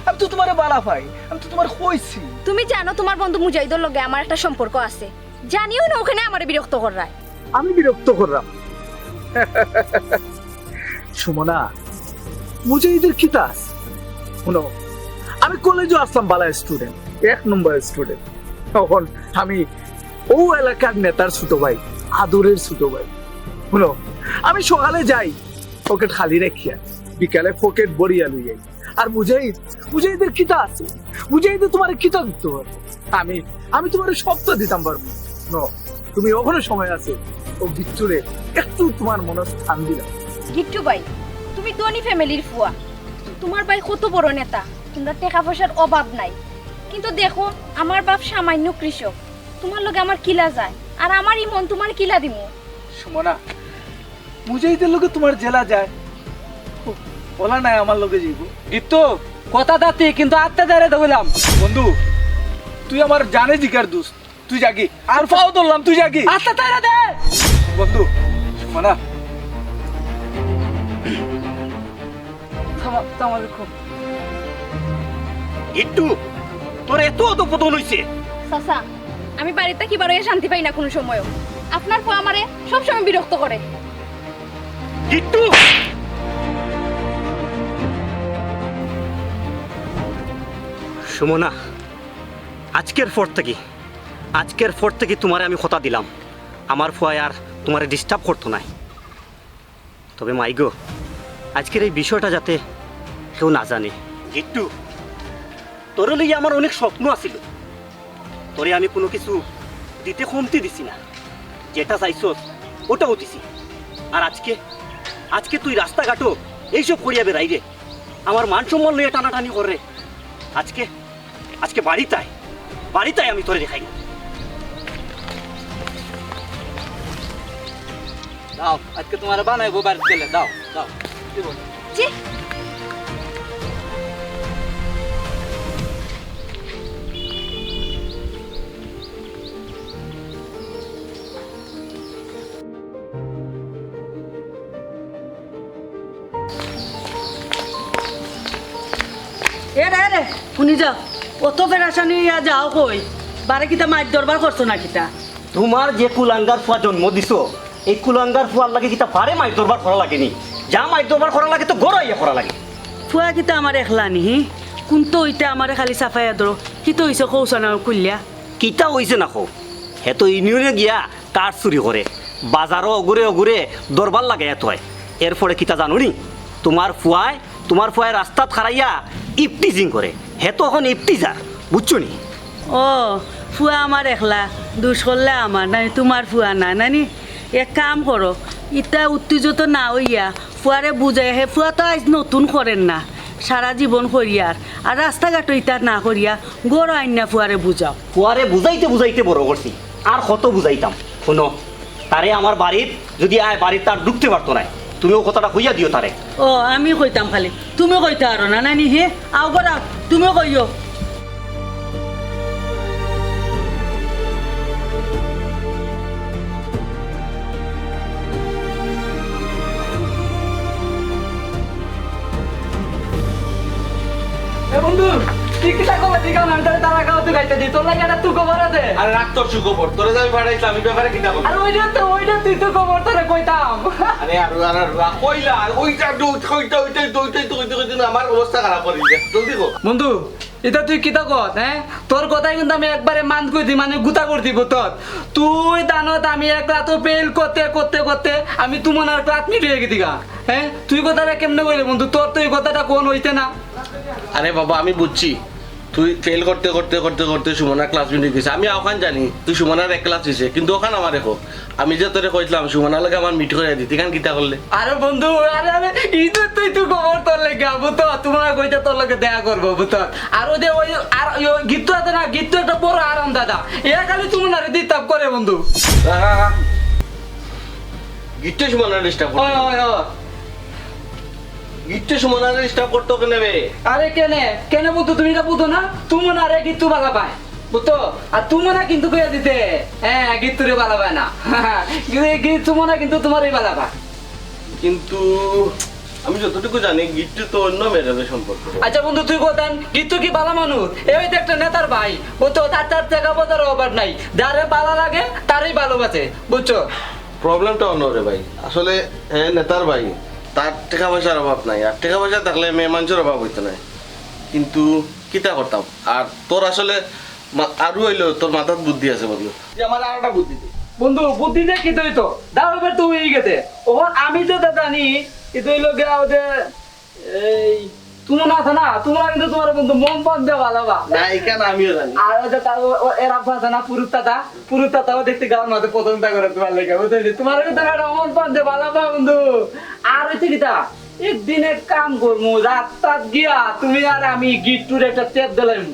আমি তো তোমার বালা পাই, আমি তো তোমার হইছি। তুমি জানো তোমার বন্ধু মুজাহিদুর লগে আমার একটা সম্পর্ক আছে, জানিও না ওখানে আমারে বিরক্ত কররা। আমি বিরক্ত করলাম? সুমনা, মুজাহিদের কি তাস? শুনো, আমি কলেজে আসলাম বালা স্টুডেন্ট, 1 নম্বর স্টুডেন্ট। তখন আমি ও এলাকার নেতার ছোট ভাই, আদরের ছোট ভাই। শুনো, আমি সকালে যাই পকেট খালি রেখিয়া, বিকালে পকেট বড়িয়া লই যাই। আর মুজাহিদের কিতা আছে? মুজাহিদে তোমার কিতা দিতে পারবো? আমি তোমার শব্দ দিতাম পারবো। নো, তুমি ওখানে সময় আছে ও বিচ্ছুরে একটু তোমার মনে স্থান দিলাম। গিট্টু ভাই, তুমি ধনী ফ্যামিলির ফুয়া, তোমার ভাই কত বড় নেতা, তোমরা টাকা পয়সার অভাব নাই। কিন্তু দেখো, আমার বাপ সামান্য কৃষক, তোমার লগে আমার কিলা যায়, আর আমার মন তোমার কিলা দিমু। সুমনা, মুজাহিদের লোকে তোমার জেলা যায়, বলা নাই আমার লোকে যাইব। গিট্টু কথা দাতি কিন্তু আত্মা দাঁড়িয়ে দেখলাম। বন্ধু, তুই আমার জানে জিকার দোস্ত, তুই জাগি আর পাও ধরলাম, তুই জাগি। আত্মা দাঁড়িয়ে দে বন্ধু, সুমনা, একটু তোর এত অধপতন হইছে। চাচা, আমি বাড়িতে কি বারো শান্তি পাই না কোনো সময়ও। আপনার ফুয়া আমারে সবসময় বিরক্ত করে। গিট্টু, সুমনা, আজকের পর থেকে তোমারে আমি কথা দিলাম, আমার ফুয়ায় আর তোমারে ডিস্টার্ব করতো নাই। তবে মাইগো, আজকের এই বিষয়টা যাতে কেউ না জানে। গিট্টু, তোর লইয়া আমার অনেক স্বপ্ন আছিল, তোরে আমি কোনো কিছু দিতে কমতি দিছি না, যেটা চাইছস ওটাও দিছি। আর আজকে তুই রাস্তাঘাটও এইসব করিয়া বেড়াই রে, আমার মান সম্মান লইয়া টানাটানি করে। আজকে বাড়িতাই আমি তোরে দেখাই না। দাও, আজকে তোমার বানাইবো বাড়িতে গেলে। দাও দাও জি, রে শুনি যাও, অত ফেরাসানি যাও কই বারে কিতা মাছ দরবার করছো না কিতা? তোমার যে কুলাঙ্গার ফুয়া জন্ম দিছো, এই কুলাঙ্গার ফুয়ার লাগে কিতা পারে মাছ দরবার করা লাগেনি। যা মাছ দরবার করা লাগে তো গড়াইয়া করা লাগে। ফুয়া কিতা আমার একলা নি? কোন তো ওইটা আমার খালি সাফাইয়া ধরো, কি তো হইছে কৌশল কুলিয়া? কিতা হইছে না খো, হে তো ইউনিয়নে গিয়া কাঠ চুরি করে, বাজারও অগুরে দরবার লাগে এত হয়। এর ফলে কিতা জানো নি, তোমার ফুয়ায় রাস্তাত খারাইয়া ইফটিজিং করে, হে তো এখন ইফটিজার, বুঝছো নি? ও ফুয়া আমার একলা, দুষ করলে আমার নাই, তোমার ফুয়া না নানি। এক কাম করো, ইটা উত্তেজিত না হইয়া ফুয়ারে বুঝাই, হে ফুয়া তো আজ নতুন করেন না, সারা জীবন করিয়ার, আর রাস্তাঘাট ইটা না করিয়া গড় আইন না ফুয়ারে বুঝাও। ফুয়ারে বুঝাইতে বড় করছি, আর কত বুঝাইতাম। শোনো, তারে আমার বাড়ির যদি আয়, বাড়ির তার ঢুকতে পারতো না, তুমিও কথাটা কইয়া দিও তারে। ও আমি কইতাম খালি, তুমি কইতে আরো না নানি? হে আও করা, তুমিও কইও। বন্ধু, তুই কিতা কবে দিকে আমি তোর তারা খাওয়াতে খাইতে দিই, তোর লাগে একটা তুই খবর আছে। আরে রাখ তোর সুখবর, তোরে যাবি পাঠাইছিলাম, আমি ব্যাপারে কিতা বল। আর ওইটা তুই তো খবর তোরে কইতাম। আরে কইলা ওইটা আমার অবস্থা খারাপ করে দিছে, জলদি কো। বন্ধু, এটা তুই কিতা কত? হ্যাঁ, তোর কথাই কিন্তু আমি একবারে মান কই দি, মানে গুতা করে দিব তোর। তুই দানত আমি একলা তো ফেল করতে আমি তোমার আর ক্লাস মিট হয়ে গেছি গা। হ্যাঁ, তুই কথাটা কেমনে কইলে বন্ধু? তোর তো এই কথাটা কোন হইতে না। আরে বাবা, আমি বুঝছি তুই ফেল করতে করতে করতে করতে সুমনা ক্লাস মিটে গেছে আমি ওখান জানি তুই সুমনার এক ক্লাস হয়েছে কিন্তু ওখান আমার দেখো আমি যে তোরে কইছিলাম সুমনার লাগে আমার মিট করে দিতি কেন কিতা করলে আরে বন্ধু আরে আরে ইতো তুই তুই খবর তোর লাগে বুতো তোমরা কইতে তোর লাগে দেখা করবো বুতো আর ওই যে ওই আর গীত আছে না গীত একটা বড় আরাম দাদা এ খালি তোমরা দিতাপ করে বন্ধু গিট্টে সুমনার ডিস্টার্ব ওই ওই ওই গিট্টে সুমনার ডিস্টার্ব করতো কেন বে আরে কেনে কেনে বলতো তুমি এটা বুঝো না তুমি না রে গীত ভালো পায় বুঝতো আর তুমি না কিন্তু কইয়া দিতে হ্যাঁ গীত তোরে ভালো পায় না গীত তুমি না কিন্তু তোমারই ভালো পায় কিন্তু আমি যতটুকু জানি গিট্টু তো অন্য মেয়েদের সম্পর্ক আচ্ছা বন্ধু তুই বলতেন গীত কি ভালো মানুষ এই তো একটা নেতার ভাই বুঝতো তার তার টাকা পয়সার অভাব নাই যারে ভালো লাগে তারই ভালোবাসে বুঝছো প্রবলেমটা অন্য রে ভাই আসলে হ্যাঁ নেতার ভাই তার টাকা পয়সার অভাব নাই আর টাকা পয়সা থাকলে মেয়ে মানুষের অভাব হইতো না কিন্তু কিতা করতাম আর তোর আসলে আরো হইলো তোর মাথার বুদ্ধি আছে বন্ধু আমার আরেকটা বুদ্ধি দে বন্ধু বুদ্ধি দেখ কি তুই তো দাও এবার তুই গেতে ও আমি তো জানি কিন্তু এই লোকে ওদের এই তুমি না আছে না তোমরা কিন্তু তোমার বন্ধু মন পাক দেওয়া ভালো বা না এখানে আমিও জানি আর ওদের তার এরা আছে না পুরুত্তাটাও দেখতে গাওয়ার মতো পছন্দ করে তোমার লেগে বুঝলি তোমার কিন্তু একটা মন পাক দেওয়া ভালো বা বন্ধু আর হচ্ছে কিতা একদিন এক কাম করবো রাস্তাত গিয়া তুমি আর আমি গিট্টুর একটা টেপ দিলাম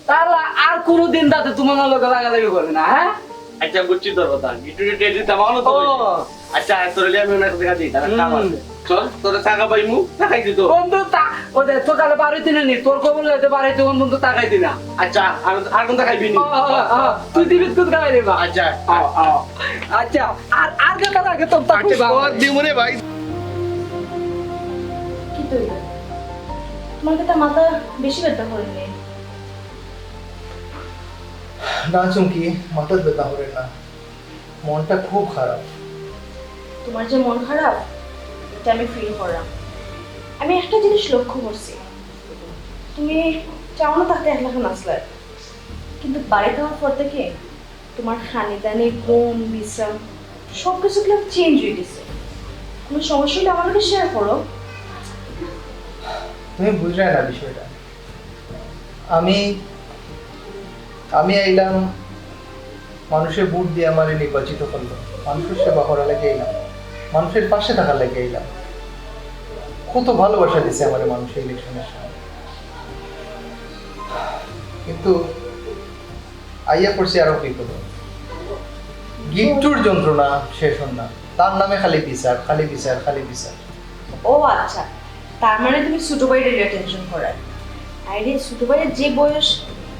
তাহলে আর কোনোদিন তাতে তোমার লোকে লাগালাগি করবে না হ্যাঁ আচ্ছা বুঝছি তোর কথা গিটুরে ডেট দিতাম আমারও তো আচ্ছা তোর লিয়ে আমি ওনার টাকা দিই তাহলে কাম আছে চল তোর টাকা পাইমু টাকাই দিত বন্ধু ওদের সকালে বাড়িতে নি তোর খবর লইতে বাড়িতে বন্ধু টাকাই দিনা আচ্ছা আর কোনটা খাইবি নি তুই দিবি তুই খাই দিবা আচ্ছা আচ্ছা আর আর কেন আগে তোর টাকা দিমুরে ভাই কি তুই তোমার কথা মাথা বেশি ব্যথা করেনি না চুমকি মাথার ব্যথা হবে না মনটা খুব খারাপ তোমার যে মন খারাপ এটা আমি ফিল করলাম আমি একটা জিনিস লক্ষ্য করছি তুমি চাও না তাকে একলা আসলে কিন্তু বাড়িতে হওয়ার পর থেকে তোমার খানিদানি ঘুম বিশ্রাম সব কিছু চেঞ্জ হয়ে গেছে কোনো সমস্যা হলে আমাকে শেয়ার করো তুমি বুঝলে না বিষয়টা আমি আইলাম মানুষের ভোট দিয়ে আমার নির্বাচিত করলো মানুষের সেবা করা লেগে এলাম মানুষের পাশে থাকার লেগে এলাম কত ভালোবাসা দিছে আমার মানুষের ইলেকশনের সময় কিন্তু আইয়া পড়ছি আরো বিপদ গিট্টুর যন্ত্রণা শেষ হন না তার নামে খালি বিচার খালি বিচার খালি বিচার ও আচ্ছা তার মানে তুমি ছোট ভাইয়ের টেনশন করার আইরে ছোট ভাইয়ের যে বয়স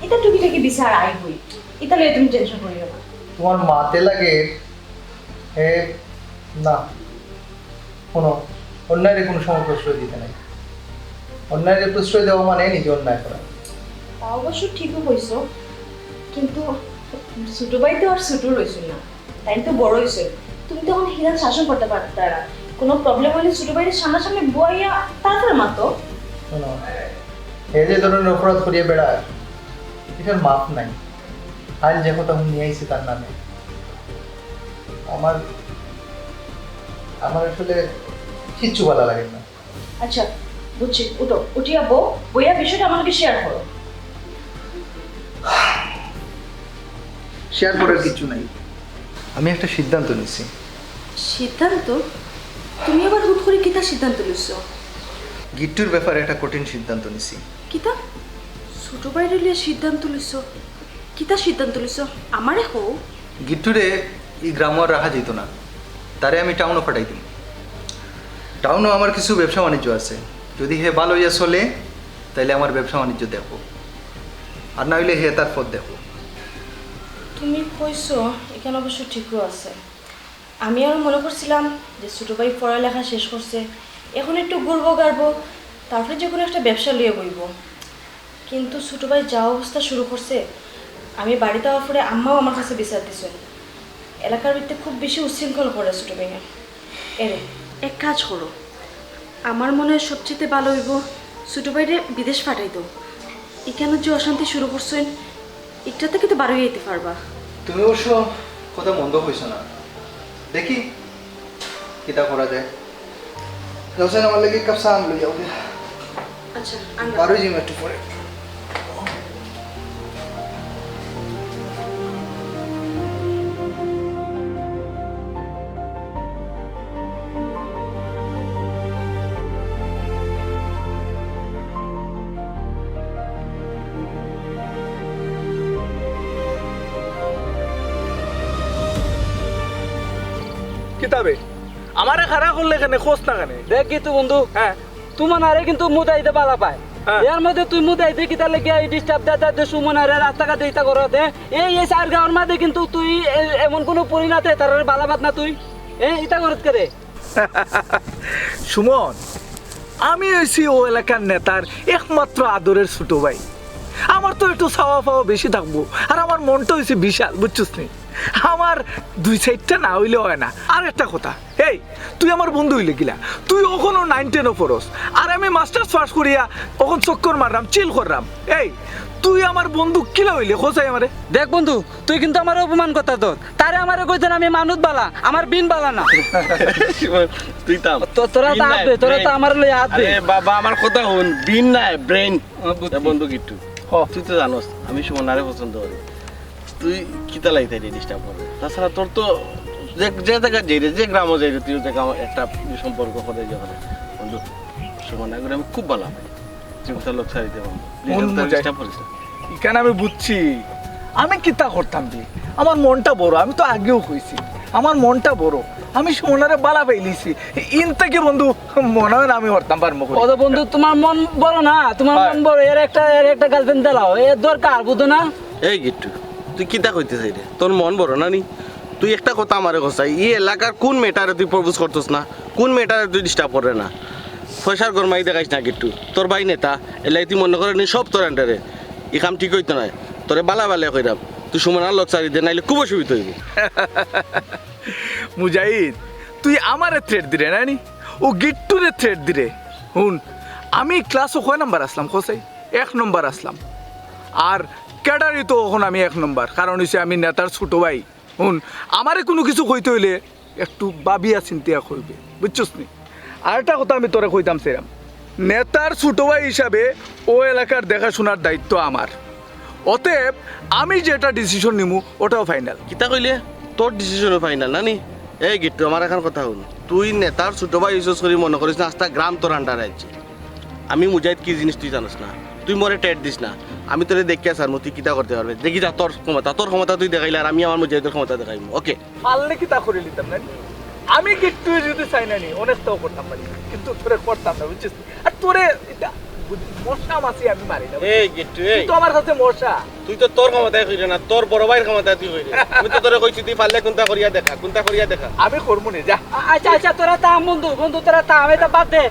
এটা টুকিটাকি বিচার আই হই এটা লয়ে তুমি টেনশন করিও না তোমার মাতে লাগে হে না কোনো অন্যায়ের কোনো সময় প্রশ্রয় দিতে নাই অন্যায়ের প্রশ্রয় দেওয়া মানে নিজে অন্যায় করা তা অবশ্য ঠিকই কইছো কিন্তু ছোট ভাই তো আর ছোট রইছিল না তাই তো বড় হয়েছে তুমি তো এখন হিরান শাসন করতে পারতে না কোনো প্রবলেম হলে ছোট ভাইয়ের সামনাসামনি বইয়া তারপরে মাতো শোনো এই যে ধরনের অপরাধ করিয়ে বেড়ায় এটার মাপ নাই আইন যে কথা নিয়ে আইছি তার নামে আমার আসলে কিচ্ছু ভালো লাগে না আচ্ছা বুঝছি উঠো উঠিয়া বইয়া বিষয়টা আমাকে শেয়ার করো শেয়ার করার কিছু নাই আমি একটা সিদ্ধান্ত নিছি সিদ্ধান্ত তুমি আবার হুট করে কিতা সিদ্ধান্ত নিছো গিট্টুর ব্যাপারে একটা কঠিন সিদ্ধান্ত নিছি কিতা ছোট ভাইয়ের লিয়ে সিদ্ধান্ত লিছো কিতা সিদ্ধান্ত লিছো আমারে হো গিট্টুরে এই গ্রামও আর রাখা যেত না তারে আমি টাউনও পাঠাই দিই টাউনও আমার কিছু ব্যবসা বাণিজ্য আছে যদি হে ভালো হইয়া চলে তাহলে আমার ব্যবসা বাণিজ্য দেখো আর না হইলে হে তার পথ দেখো তুমি কইছো এখানে অবশ্য ঠিকও আছে আমি আর মনে করছিলাম যে ছোট ভাই পড়ালেখা শেষ করছে এখন একটু ঘুরবো গাড়বো তারপরে যে কোনো একটা ব্যবসা লিয়ে বইব কিন্তু ছোট ভাই যা অবস্থা শুরু করছে আমি বাড়িতে হওয়ার পরে আম্মাও আমার কাছে বিচার দিছে এলাকার ভিতরে খুব বেশি উচ্ছৃঙ্খল করে ছোট ভাইয়া এরে এক কাজ করো আমার মনে হয় সবচেয়ে ভালো হইব ছোট ভাইরে বিদেশ পাঠাই দাও এখানে যে অশান্তি শুরু করছেন একটা থেকে তো বারোই যেতে পারবা তুমি অবশ্য কথা মন্দ হইছ না দেখি কিতা করা যায় রোশন আমার লাগে কাপ চা আনলো যাও আচ্ছা বারোই জিম একটু পরে কিতাবে আমারে খারাপ করলে এখানে খোঁজ না কেন দেখ কিন্তু বন্ধু হ্যাঁ তোমার আরে কিন্তু মুদাইতে বালা পায় হ্যাঁ। এর মধ্যে তুই মুদাইতে কি তাহলে কি ডিস্টার্ব দে সুমন আরে রাস্তাঘাটে ইতা করতে এই চার গাঁওর মধ্যে কিন্তু তুই এমন কোনো পরিণাতে তার বালা বাদ না তুই ইতা করত করে সুমন আমি হয়েছি ও এলাকার নেতার একমাত্র আদরের ছোট ভাই আমার তো একটু চাওয়া পাওয়া বেশি থাকবো আর আমার মনটা হয়েছে বিশাল বুঝছিস নি আমার দুই সাইডটা না হইলে হয় না আর একটা কথা এই তুই আমার বন্ধু হইলে গিলা তুই ওখানো 9-10 পড়স আর আমি মাস্টার্স পাস করিয়া ওখান চক্কর মারলাম চিল করলাম এই তুই আমার বন্ধু কিলা হইলে খোঁজাই আমারে দেখ বন্ধু তুই কিন্তু আমার অপমান কথা তোর তারে আমারে কইতেন আমি মানুষ বালা আমার বিন বালা না তুই তাম তোরা তো আসবে তোরা তো আমার লই আসবে আরে বাবা আমার কথা শুন বিন নাই ব্রেন বন্ধু কিট্টু তুই তো জানোস আমি সুমনারে পছন্দ করি তুই কিতা লাইতে ডিস্টার্ব করবে তাছাড়া তোর তো যে জায়গা যাই যে গ্রামও যাই তুই জায়গা একটা সম্পর্ক করে যাবে বন্ধু সুমনা করে আমি খুব ভালো পাই তুই কোথাও লোক ছাড়ি দেবো ডিস্টার্ব করিস না এখানে আমি বুঝছি আমি কিতা করতাম দি আমার মনটা বড় আমি তো আগেও কইছি আমার মনটা বড় আমি সোনারে বালা পাইলিছি ইন থেকে বন্ধু মনে হয় না আমি হরতাম পারবো ও তো বন্ধু তোমার মন বড় না তোমার মন বড় এর একটা গার্লফ্রেন্ড দিলাও এর দরকার বুঝো না এই গিট্টু তুই কিতা কইতে চাই রে তোর মন বড় না নি তুই একটা কথা আমারে কসাই এই এলাকার কোন মেয়েটারে তুই প্রপোজ করতস না কোন মেয়েটারে তুই ডিস্টার্ব করে না পয়সার গরমাই দেখাইস না গিট্টু তোর ভাই নেতা এলাই তুই মনে করে নি সব তোর আন্ডারে এই কাম ঠিক হইতো না তোরে বালা বালা কইরাম তুই সুমনার লোক চারি দে নাইলে খুব অসুবিধা হইব মুজাহিদ তুই আমারে থ্রেড দিরে না নি ও গিট্টুরে থ্রেড দিরে হুন আমি ক্লাসও কয় নাম্বার আসলাম খোসাই 1 নম্বর আসলাম আর ক্যাডারি তো এখন আমি 1 নম্বর কারণ হইছে আমি নেতার ছোট ভাই হুন আমারে কোনো কিছু কইতে হইলে একটু ভাবিয়া চিন্তিয়া কইবে বুঝছস নি আরেকটা কথা আমি তোরে কইতাম সেরাম নেতার ছোট ভাই হিসাবে ও এলাকার দেখাশোনার দায়িত্ব আমার অতএব আমি যেটা ডিসিশন নিমু ওটাও ফাইনাল কিতা কইলে তোর ডিসিশনও ফাইনাল না নি এই গিট্টু আমার এখন কথা শুন তুই নেতার ছোট ভাই ইউজ করি মনে করিস না আস্তা গ্রাম তোর আন্ডারে আছে আমি মুজাহিদ কি জিনিস তুই জানিস না তুই মরে টেট দিস না আমি তোরে দেখে আসার তুই কিতা করতে পারবে দেখি যা তোর ক্ষমতা তুই দেখাইলে আর আমি আমার মুজাহিদের ক্ষমতা দেখাইব ওকে পারলে কি তা করে নিতাম না আমি গিট্টু যদি চাই না নি অনেকটাও করতাম পারি কিন্তু তোরে করতাম না বুঝছিস আর তোরে এটা মশা মাছি আমি মারি না এই গিট্টু এই তুই তো আমার কাছে মশা তুই তো তোর ক্ষমতায় কইরে না তোর বড় ভাইয়ের ক্ষমতায় তুই কইরে আমি তো তোরে কইছি তুই পারলে কোনটা করিয়া দেখা আমি করবো নি যা আচ্ছা তোরা তাম বন্ধু তোরা তাম এটা বাদ দে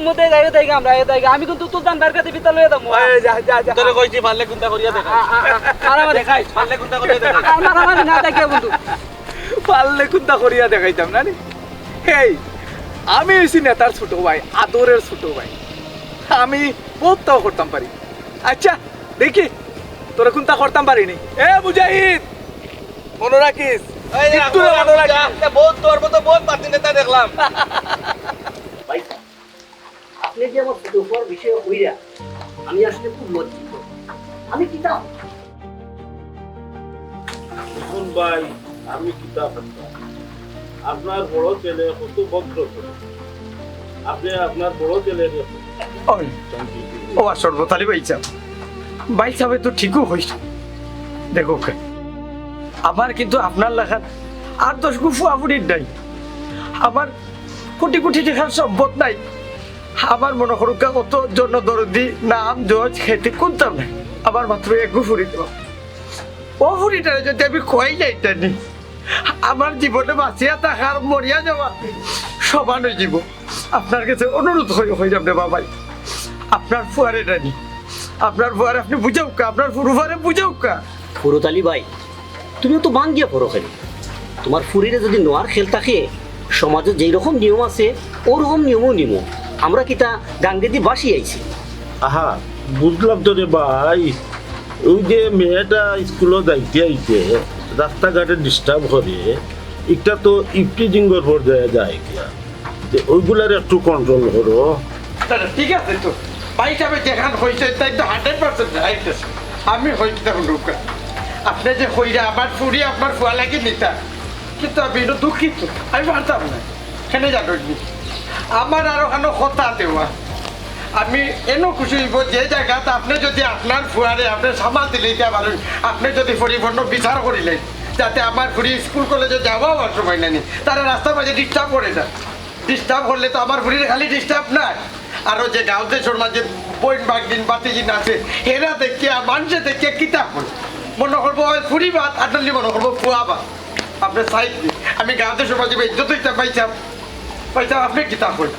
মুদে যাই দেই আমরা আমি কিন্তু তুলতান বার কাছে বিতা লয়ে দামু এই যা যা যা তোরে কইছি পারলে কোনটা করিয়া দেখা মারামারি দেখাইস পারলে কোনটা করিয়া দেখা মারামারি না দেখে বন্ধু পারলে কোনটা করিয়া দেখাইতাম না নি এই আমি হইছি নেতার ছোট ভাই আদরের ছোট ভাই আমি বহুতটাও করতাম পারি আচ্ছা দেখি তোরা কোনটা করতাম পারিনি এ মুজাহিদ মনে রাখিস গিট্টুরে মনে রাখিস বহুত তোর মতো বহুত পাতি নেতা দেখলাম আপনি যে আমার দুপুর বিষয়ে হইরা আমি আসলে খুব লজ্জিত আমি কি তাও শুন ভাই আমি কিতাব আপনার বড় ছেলে কত ভদ্র ছেলে আপনি আপনার বড় ছেলে ও আসর বোতালি বাইচা তো ঠিকও হয়েছে দেখো আমার কিন্তু আপনার লেখার 8-10 গুফু আপুরির নাই আমার কোটি কোটি টাকার সম্পদ নাই আমার মনে করুক কত জন্য দরদি নাম জজ খেতে কোনতাম না আমার মাত্র এক গুফুরি দেওয়া ও ফুরিটারে যদি আমি খোয়াই যাইতানি আমার জীবনে বাঁচিয়া থাকার মরিয়া যাওয়া সমান হয়ে যাব আপনার কাছে অনুরোধ হয়ে যাবে বাবাই আপনার ফুয়ারে রানি আপনার ফুয়ারে আপনি বুঝাও কা আপনার ফুরুফারে বুঝাও কা ফুরুতালি ভাই তুমিও তো বাং গিয়া পড়ো খেলি তোমার ফুরিরে যদি নোয়ার খেল থাকে সমাজে যেই রকম নিয়ম আছে ওরকম নিয়মও নিয়ম আমরা কি তা গাঙ্গে দিয়ে বাসি আইছি আহা বুঝলাম তো রে ভাই ওই যে মেয়েটা স্কুলে যাইতে আইতে রাস্তাঘাটে ডিস্টার্ব করে একটা তো ইফটিজিংয়ের পর্যায়ে যায় কিয়া ওইগুলার একটু কন্ট্রোল করো ঠিক আছে তো ভাই সাহেব যেখান হয়েছে তাই তো 100% আইতেছে আমি হইতে ঢুকা আপনি যে হইরা আমার ফুরি আপনার ফুয়া লাগে নিতা কিন্তু আমি দুঃখিত আমি পারতাম না কেন জানি আমার আরো কেন কথা দেওয়া আমি এনো খুশি হইব যে জায়গাতে আপনি যদি আপনার ফুয়ারে আপনি সামাল দিলে পারেন আপনি যদি পরিপূর্ণ বিচার করিলেন যাতে আমার ফুরি স্কুল কলেজে যাওয়া আমার সময় নেই তারা রাস্তার মাঝে ডিস্টার্ব করে না ডিস্টার্ব করলে তো আমার ফুরির খালি ডিস্টার্ব না আরও যে গাঁও দেশের মাঝে বইন বাগদিন বাতিজিন আছে এরা দেখে মানুষে দেখে কিতাব করে মনে করবো ফুরি ভাত আর নাহলে মনে করবো ফুয়া ভাত আপনার সাইড আমি গাঁও দেশের মাঝে ইজ্জত হইতে পাইতাম আপনি কিতাব করেন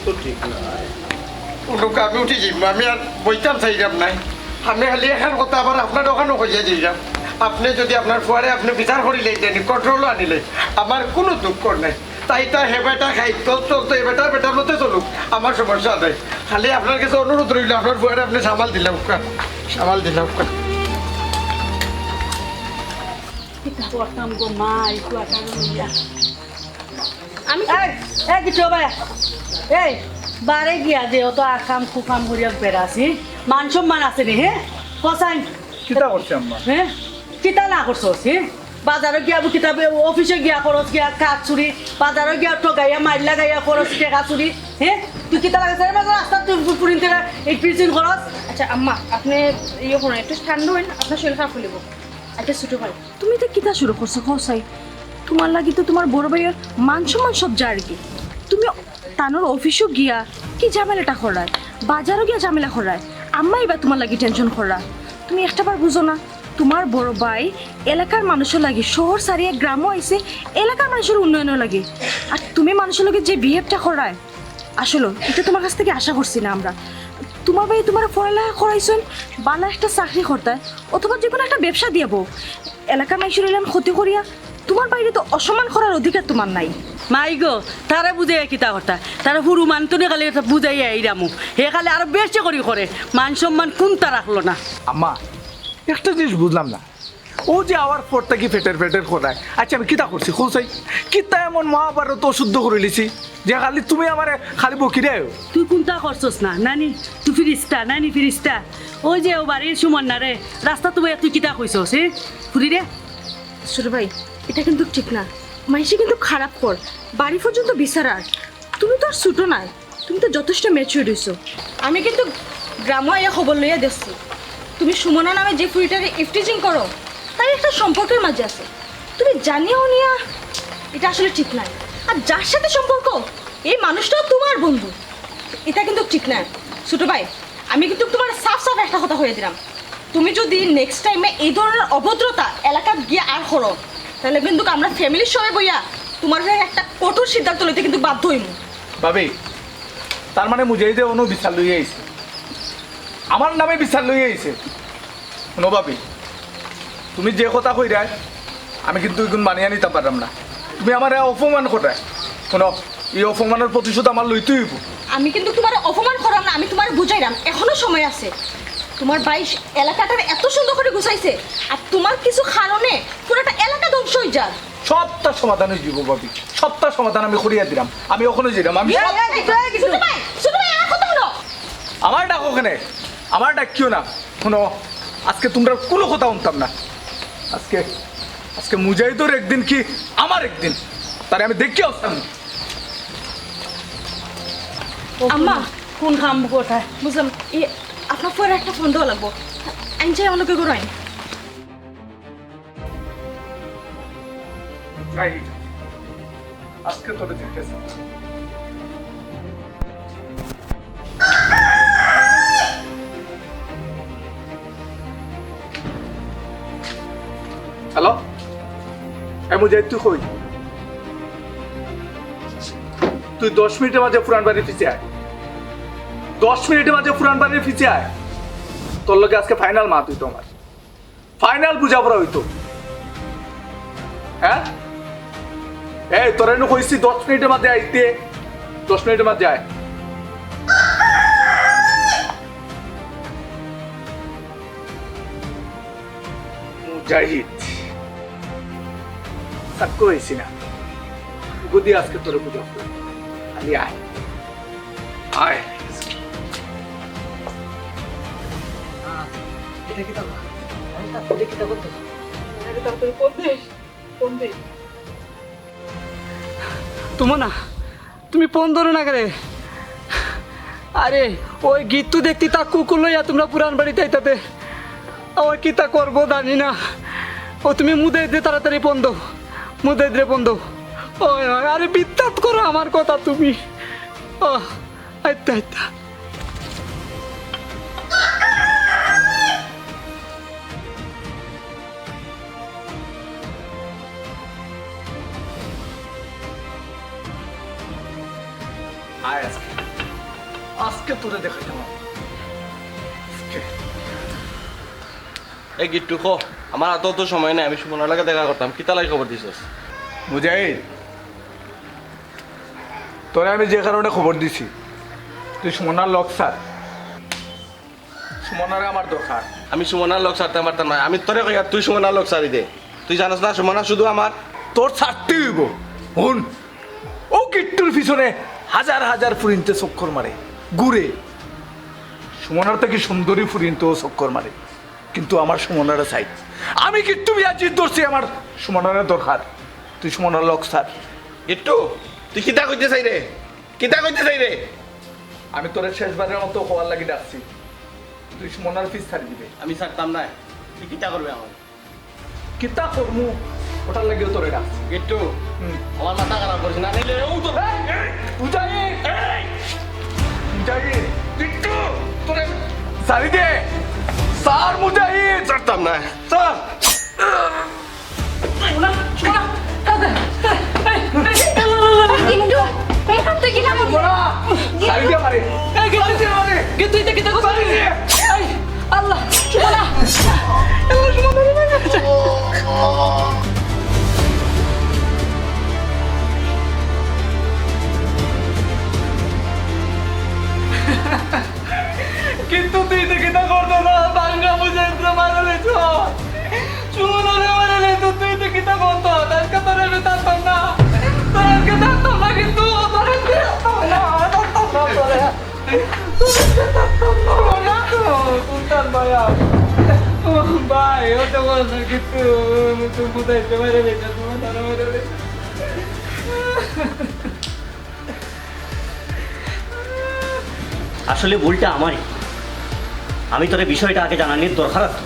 তো ঠিক না লোক আমি উঠে যাইব আমি আর বইতাম চাইলাম নাই আমি খালি এখন কথা আবার আপনার ওখানেও কইয়া যাইলাম আপনি যদি আপনার ফুয়ারে আপনি বিচার করিলে কন্ট্রোলও আনিলে আমার কোনো দুঃখ নাই তাই তা হে বেটা খাই চলতো এ বেটার মধ্যে চলুক আমার সমস্যা নাই খালি আপনার কাছে অনুরোধ রইল আপনার ফুয়ারে আপনি সামাল দিলাম করতাম গো মা একটু আমি এই কিছু ভাই এই বারে গিয়া যে অত আকাম কুকাম করিয়া বেড়াছি মান সম্মান আছে নি হ্যাঁ কসাই কিতা করছে আম্মা হ্যাঁ কিতা না করছস হ্যাঁ বাজারে গিয়া কিতাবে অফিসে গিয়া খরচ গিয়া কাজ চুরি বাজারে গিয়া ঠগাইয়া মাইলা গাইয়া খরচ টাকা চুরি হ্যাঁ তুই কিতা লাগাইছে রাস্তা তুই পুরিন থেকে এই পিছিন খরচ আচ্ছা আম্মা আপনি ইয়ে করুন একটু ঠান্ডা হইন আপনার শরীর খারাপ হইব আচ্ছা ছোট ভাই তুমি তো কিতা শুরু করছো কসাই তোমার লাগি তো তোমার বড় ভাইয়ের মান সম্মান সব যায় আর কি তুমি তানোর অফিসও গিয়া কি ঝামেলাটা করায় বাজারও গিয়া ঝামেলা করায় আম্মাই বা তোমার লাগি টেনশন করা তুমি একটাবার বুঝো না তোমার বড় ভাই এলাকার মানুষের লাগে শহর সারিয়ে গ্রামও আইছে এলাকার মানুষের উন্নয়নও লাগে আর তুমি মানুষের লগে যে বিহেভটা করায় আসলে এটা তোমার কাছ থেকে আশা করছি না আমরা তোমার ভাই তোমার পড়ালেখা করাইছেন বালা একটা চাকরি করতে অথবা যে কোনো একটা ব্যবসা দিয়াবো এলাকার মানুষের এলাম ক্ষতি করিয়া তোমার বাইরে তো অসম্মান করার অধিকার তোমার নাই মাই গো তারা বুঝাইয়া কিতা কথা তারা হুরু মানতনে খালি বুঝাইয়া এইরামু হে খালি আরো বেশি করি করে মান সম্মান কোনটা রাখলো না আম্মা একটা জিনিস বুঝলাম না ও যে আওয়ার পরটা কি ফেটের করায় আচ্ছা আমি কিতা করছি খোঁজাই কিতা এমন মহাভারত অশুদ্ধ করে লিছি যে খালি তুমি আমার খালি বকিরে তুই কোনটা করছস না নানি তুই ফিরিস্তা নানি ফিরিস্তা ওই যে ও বাড়ির সুমন না রে রাস্তা তুমি তুই কিতা কইছস হে ফুরি রে ছোট ভাই এটা কিন্তু ঠিক না মাইসি কিন্তু খারাপ কর বাড়ি পর্যন্ত বিচারার তুমি তো আর ছুটো নাই তুমি তো যথেষ্ট ম্যাচিউর হইছো আমি কিন্তু গ্রামে আয়া খবর লইয়া দেখছি তুমি সুমনা নামে যে ফুরিটারে ইফটিজিং করো তার একটা সম্পর্কের মাঝে আছে তুমি জানিও নিয়া এটা আসলে ঠিক নাই আর যার সাথে সম্পর্ক এই মানুষটাও তোমার বন্ধু এটা কিন্তু ঠিক না ছোট ভাই আমি কিন্তু তোমার সাফ একটা কথা হয়ে দিলাম তুমি যদি নেক্সট টাইমে এই ধরনের অভদ্রতা এলাকায় গিয়ে আর করো তাহলে কিন্তু আমরা ফ্যামিলির সবাই বইয়া তোমার হয়ে একটা কঠোর সিদ্ধান্ত লইতে কিন্তু বাধ্য হইম ভাবি তার মানে মুজাহিদে অনু বিচার লইয়া আইছে আমার নামে বিচার লইয়া আইছে শুনো ভাবি তুমি যে কথা কইরা আমি কিন্তু এগুন মানিয়ে নিতে পারলাম না তুমি আমার অপমান করায় শোনো এই অপমানের প্রতিশোধ আমার লইতে হইব আমি কিন্তু তোমার অপমান করাম না আমি তোমার বুঝাইলাম এখনো সময় আছে তোমার বাইশ এলাকাটার এত সুন্দর করে গুছাইছে আর তোমার কিছু কারণে পুরোটা এলাকা ধ্বংস হয়ে যায় সবটা সমাধান হয়ে যাব ভাবি সবটা সমাধান আমি করিয়া দিলাম আমি ওখানে যাইলাম আমি ছোট ভাই আর কথা হলো আমার ডাক ওখানে আমার ডাক কিও না শোনো আজকে তোমরা কোনো কথা শুনতাম না আজকে আজকে মুজাহিদর একদিন কি আমার একদিন তারে আমি দেখি আসতাম আম্মা কোন খাম কোথায় বুঝলাম আপনার পরে একটা ফোন দেওয়া লাগবো আইন চাই আমাকে করো আইন আজকে তোরে দেখতেছি হ্যালো মুজাহিদ তুই কই তুই 10 মিনিটের মাঝে পুরান বাড়ি ফিচে আয় 10 মিনিটের মাঝে পুরান বাড়ির ফিচে আয় তোর লগে আজকে ফাইনাল মাত হইতো আমার ফাইনাল বুঝাপড়া হইতো হ্যাঁ এই তোরা এনে কইছি 10 মিনিটের মধ্যে আইতে 10 মিনিটের মধ্যে আয় মুজাহিদ সাক্কো হয়েছি না বুদ্ধি আজকে তোরে বুঝাবো খালি আয় আয় তোমার না তুমি ফোন ধরো না করে আরে ওই গীত তো দেখতে তা কুকুর লইয়া তোমরা পুরান বাড়িতে আইতাতে আমার কি তা করবো জানি না ও তুমি মুদাই দে তাড়াতাড়ি বন্ধ, মুদাই দে বন্ধ। ওই ওই, আরে বিদ্যাত করো আমার কথা তুমি। ও আচ্ছা আচ্ছা। আয় আজকে আজকে তোরে দেখাইতাম এই গিট্টু খো আমার হাতে তো সময় নেই, আমি সুমনার লাগে দেখা করতাম। কিতা লাগে খবর দিছিস? মুজাহিদ, তোরে আমি যে কারণে খবর দিছি, তুই সুমনার লক স্যার, সুমনারে আমার দরকার। আমি সুমনার লোক ছাড়তে পারতাম না। আমি তোরে কই তুই সুমনার লোক ছাড়ি দে। তুই জানাস না সুমনা শুধু আমার। তোর ছাড়তে হইব। হুন, ও কিট্টুর পিছনে হাজার হাজার ফুরিনতে চক্কর মারে, ঘুরে। সুমনার থেকে সুন্দরী ফুরিনতে ও চক্কর মারে, কিন্তু আমার সুমনারে চাই। আমি কিট্টু বিয়া জিদ ধরছি, আমার সুমনারে দরকার। তুই সুমনার লক স্যার। গিট্টু তুই কিতা কইতে চাই রে? কিতা কইতে চাই রে? আমি তোরে শেষবারের মতো হওয়ার লাগি ডাকছি, তুই সুমনার ফিস ছাড়ি দিবে। আমি ছাড়তাম না। তুই কিতা করবে আমার? কিতা করমু ওটার লাগিও তোরে ডাকছি। গিট্টু আমার মাথা খারাপ করিস না, নিলে ও তো মুজাহিদ, মুজাহিদ, কিট্টু তোরে ছাড়ি দে স্যার। মুজাহিদ ছাড়তাম না স্যার। কিন্তু এখান থেকে না ছাড়ি দে আমারে। কিন্তু এটা কিতা কথা? ছাড়ি দে। আল্লাহ সুবহানাল্লাহ, আল্লাহ সুবহানাল্লাহ। কিন্তু তুই তো কিতা করতো না, বাঙ্গা মুজাহিদ মারলে তো সুমনারে মারলে তো তুই তো কিতা করতো? তাকে তোরে বেতাম না, তোরে বেতাম না, কিন্তু তোরে বেতাম না, তোরে সুলতান ভাইয়া ভাই, ও তো বলছে কিন্তু তুই বুঝাইতে পারে বেটা, তোমার তারা মেরে আসলে ভুলটা আমারই। আমি তোর বিষয়টা আগে জানানোর দরকার আছে।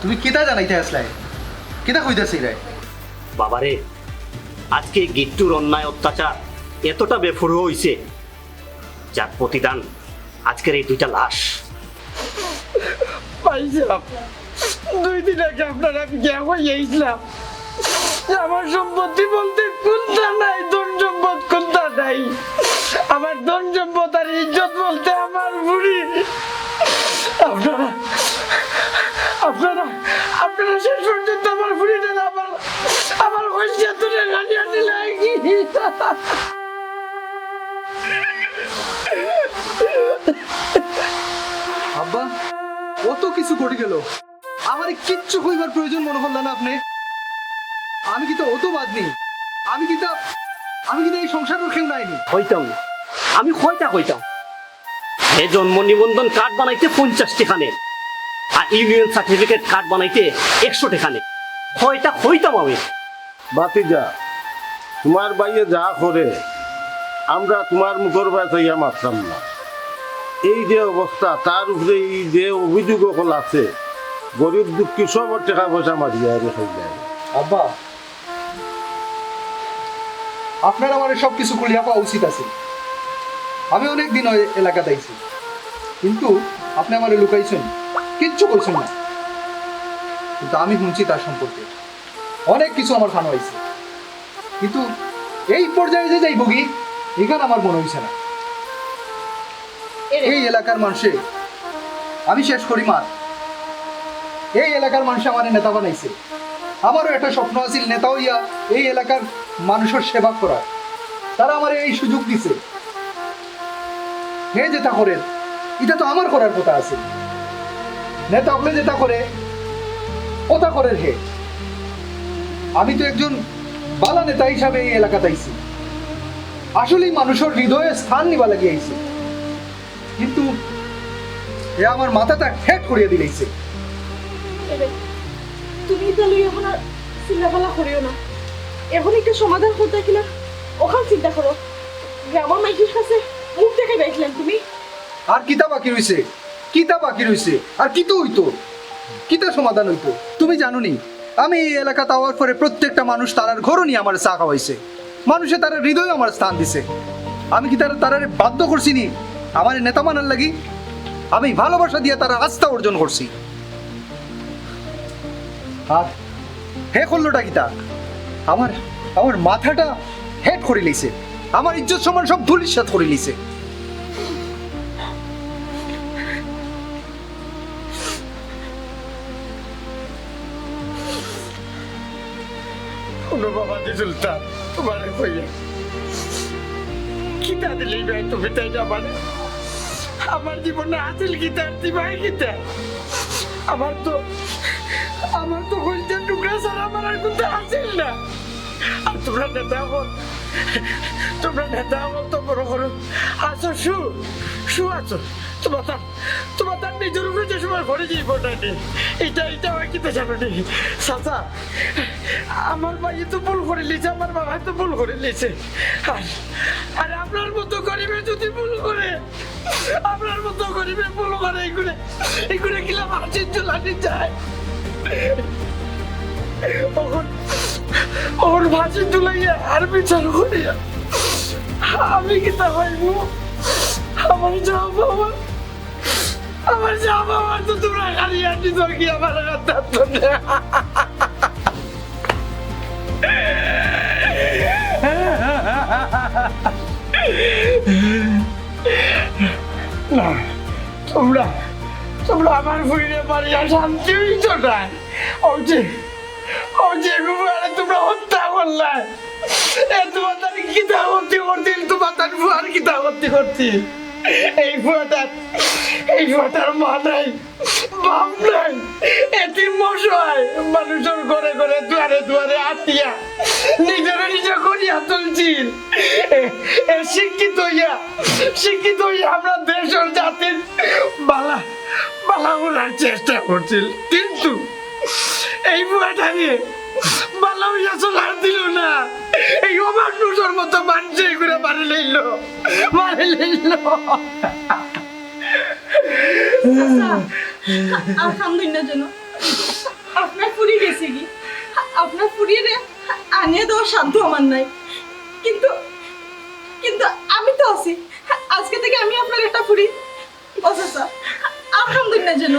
তুমি কিতা জানাইতে আসলাই? কিতা কইতাছি রে? বাবারে, আজকে গিট্টুর অন্যায় অত্যাচার এতটা বেফুরো হইছে, যার প্রতিদান আজকের এই দুইটা লাশ। পাইছিলাম 2 দিন আগে আপনারা বিয়ে হয়েছিলাম। আমার সম্পত্তি বলতে কোনটা নাই, ধন সম্পদ কোনটা নাই। আমার ধন সম্পদ আর ইজ্জত বলতে আমার বুড়ি। আপনারা আপনারা আপনারা শেষ পর্যন্ত আমার বুড়িটা আমার হইছে তুলে গাড়িয়া দিলে কি? আব্বা, কত কিছু ঘটে গেল, আমার কিচ্ছু কইবার প্রয়োজন মনে হল না আপনি? আমি কি তো অত বাদ নেই, আমি কি এই সংসারের কেউ নাইনি। হইতাম না, আমি কইতাম এ জন্ম নিবন্ধন কার্ড বানাইতে 50 টাকা নেন, আর ইউনিয়ন সার্টিফিকেট কার্ড বানাইতে 100 টাকা নেন। হইতাম আমি। বাতিজা, তোমার বাইয়ে যা করে আমরা তোমার মুখর বাঁচাইয়া মারতাম না। এই যে অবস্থা, তার উপরে এই যে অভিযোগ সকল আছে, গরিব দুঃখী সবর টাকা পয়সা মারিয়া রেখে যায়। আব্বা, আপনার আমার সব কিছু খুলিয়া পাওয়া উচিত আছে। আমি অনেক দিন এলাকাতে আইছি, কিন্তু আপনি আমার লুকাইছেন, কিচ্ছু কইছেন না। কিন্তু আমি শুনছি তার সম্পর্কে অনেক কিছু আমার খানো হয়েছে, কিন্তু এই পর্যায়ে যে যাইব কি এখানে আমার মনে হয়েছে না। এই এলাকার মানুষে আমি শেষ করি মার, এই এলাকার মানুষ আমার নেতা বানাইছে। আমারও একটা স্বপ্ন আছিল নেতা হইয়া এই এলাকার মানুষের সেবা করা। তারা আমার এই সুযোগ দিছে। হে যেটা করেন, এটা তো আমার করার কথা আছে। নেতা হলে যেটা করে ওটা করেন হে। আমি তো একজন বালা নেতা হিসাবে এই এলাকাতে আইছি, আসলেই মানুষের হৃদয়ে স্থান নিবা লাগিয়ে আইছি, কিন্তু এ আমার মাথাটা হেট করিয়া দিলেছে। তুমি এটা লই এখন আর চিন্তাফালা করিও না। এখন একটা সমাধান করতে কিনা ওখান চিন্তা করো। গ্রামের মাইকের কাছে মুখ দেখে বাইছিলেন তুমি। আর কিতা বাকি রইছে, কিতা বাকি রইছে, আর কি তো হইতো? কিতা সমাধান হইতো তুমি জানো নি আমি এই এলাকা তাওয়ার পরে প্রত্যেকটা মানুষ তারার ঘরও নিয়ে আমার চা খাওয়াইছে মানুষে তারা হৃদয় আমার স্থান দিছে আমি কি তারারে বাধ্য করছি নি আমার নেতা মানার লাগি আমি ভালোবাসা দিয়ে তারা আস্থা অর্জন করছি আর হে করলোটা কিতা আমার আমার মাথাটা হেড করে লিছে আমার ইজ্জত সম্মান সব ধুলিসাৎ করে লিছে কোনো বাবা দি সুলতান তোমার কইয়া কিতা দিলি ভাই তুমি তাই যাবানে আমার জীবনে আসিল কিতা দিবাই কিতা আমার তো হইতে টুকরা সারা আমার আর কোথাও আসিল না আর তোমরা নেতা হল তো বড় করো আসো শু আছো তোমার তার নিজের উপরে যে সময় ভরে যাই ফোটানি এটা হয় কিতা জানো নি চাচা আমার ভাই তো ভুল করে লিছে আমার বাবা তো ভুল করে লিছে আর আপনার মতো গরিবে যদি ভুল করে আপনার মতো গরিবে ভুল করে এগুলো কিলা মার্চিন চলানি যায় ওর ভাষি তুলাইয়া আর বিচার করিয়া আমি কিতা হইব আমার যা বাবা তো তোমরা হারিয়ে আনি তোর কি আমার না তোমরা আমার ফুইরে পারিয়া শান্তি হইছ না ও যে গুবারে তোমরা হত্যা করলে তোমার তার কিতা হত্যি করছিল তোমার তার ফুয়ার কিতা হত্যি করছি এই ফুয়াটার মা নাই বাপ নাই এটি মশাই মানুষের ঘরে ঘরে দুয়ারে আতিয়া নিজে করিয়া তুলছি শিক্ষিত হইয়া আমরা দেশের জাতির বালা হওয়ার চেষ্টা করছিল কিন্তু এই বুয়াটা নিয়ে বালা হইয়া চলার দিল না এই অমানুষের মতো মানুষে করে মারি লইল আলহামদুলিল্লাহ যেন আপনার ফুরি গেছে কি আপনার ফুরিয়ে আনিয়ে দেওয়ার সাধ্য আমার নাই কিন্তু আমি তো আছি আজকে থেকে আমি আপনার একটা ফুরি আলহামদুলিল্লাহ যেন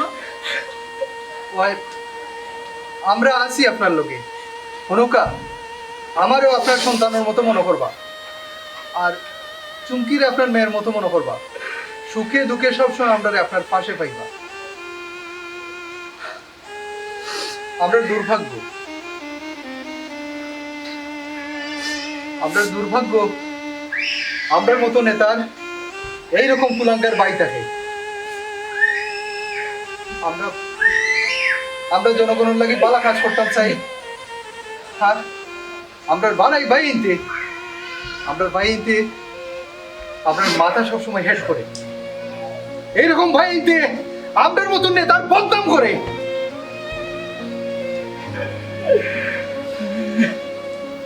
আমরা আছি আপনার লোকে অনুকা আমারও আপনার সন্তানের মতো মনে করবা আর চুমকির আপনার মেয়ের মতো মনে করবা সুখে দুঃখে সবসময় আমরা আপনার পাশে পাইবা আমরা দুর্ভাগ্য আমরার মতো নেতার এইরকম কুলাঙ্গার বাই থাকে আমরা জনগণের লাগি বালা কাজ করতাম চাই আর আমরা বানাই বাইনতে আপনার মাথা সবসময় হেড করে এইরকম বাইনতে আপনার মতন নেতার বদনাম করে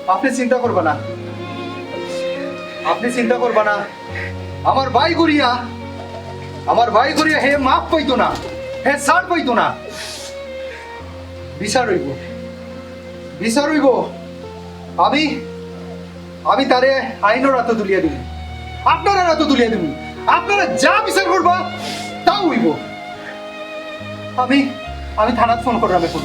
আপনি চিন্তা করবা না আমার ভাই করিয়া হে মাফ পাইতো না হে ছাড় পাইতো না বিচার হইব আমি তারে আইনের হাতে তুলিয়া দিব আপনারা হাতে তুলিয়া দিব আপনারা যা বিচার করবা তাও হইব আমি থানাত ফোন করলাম এখন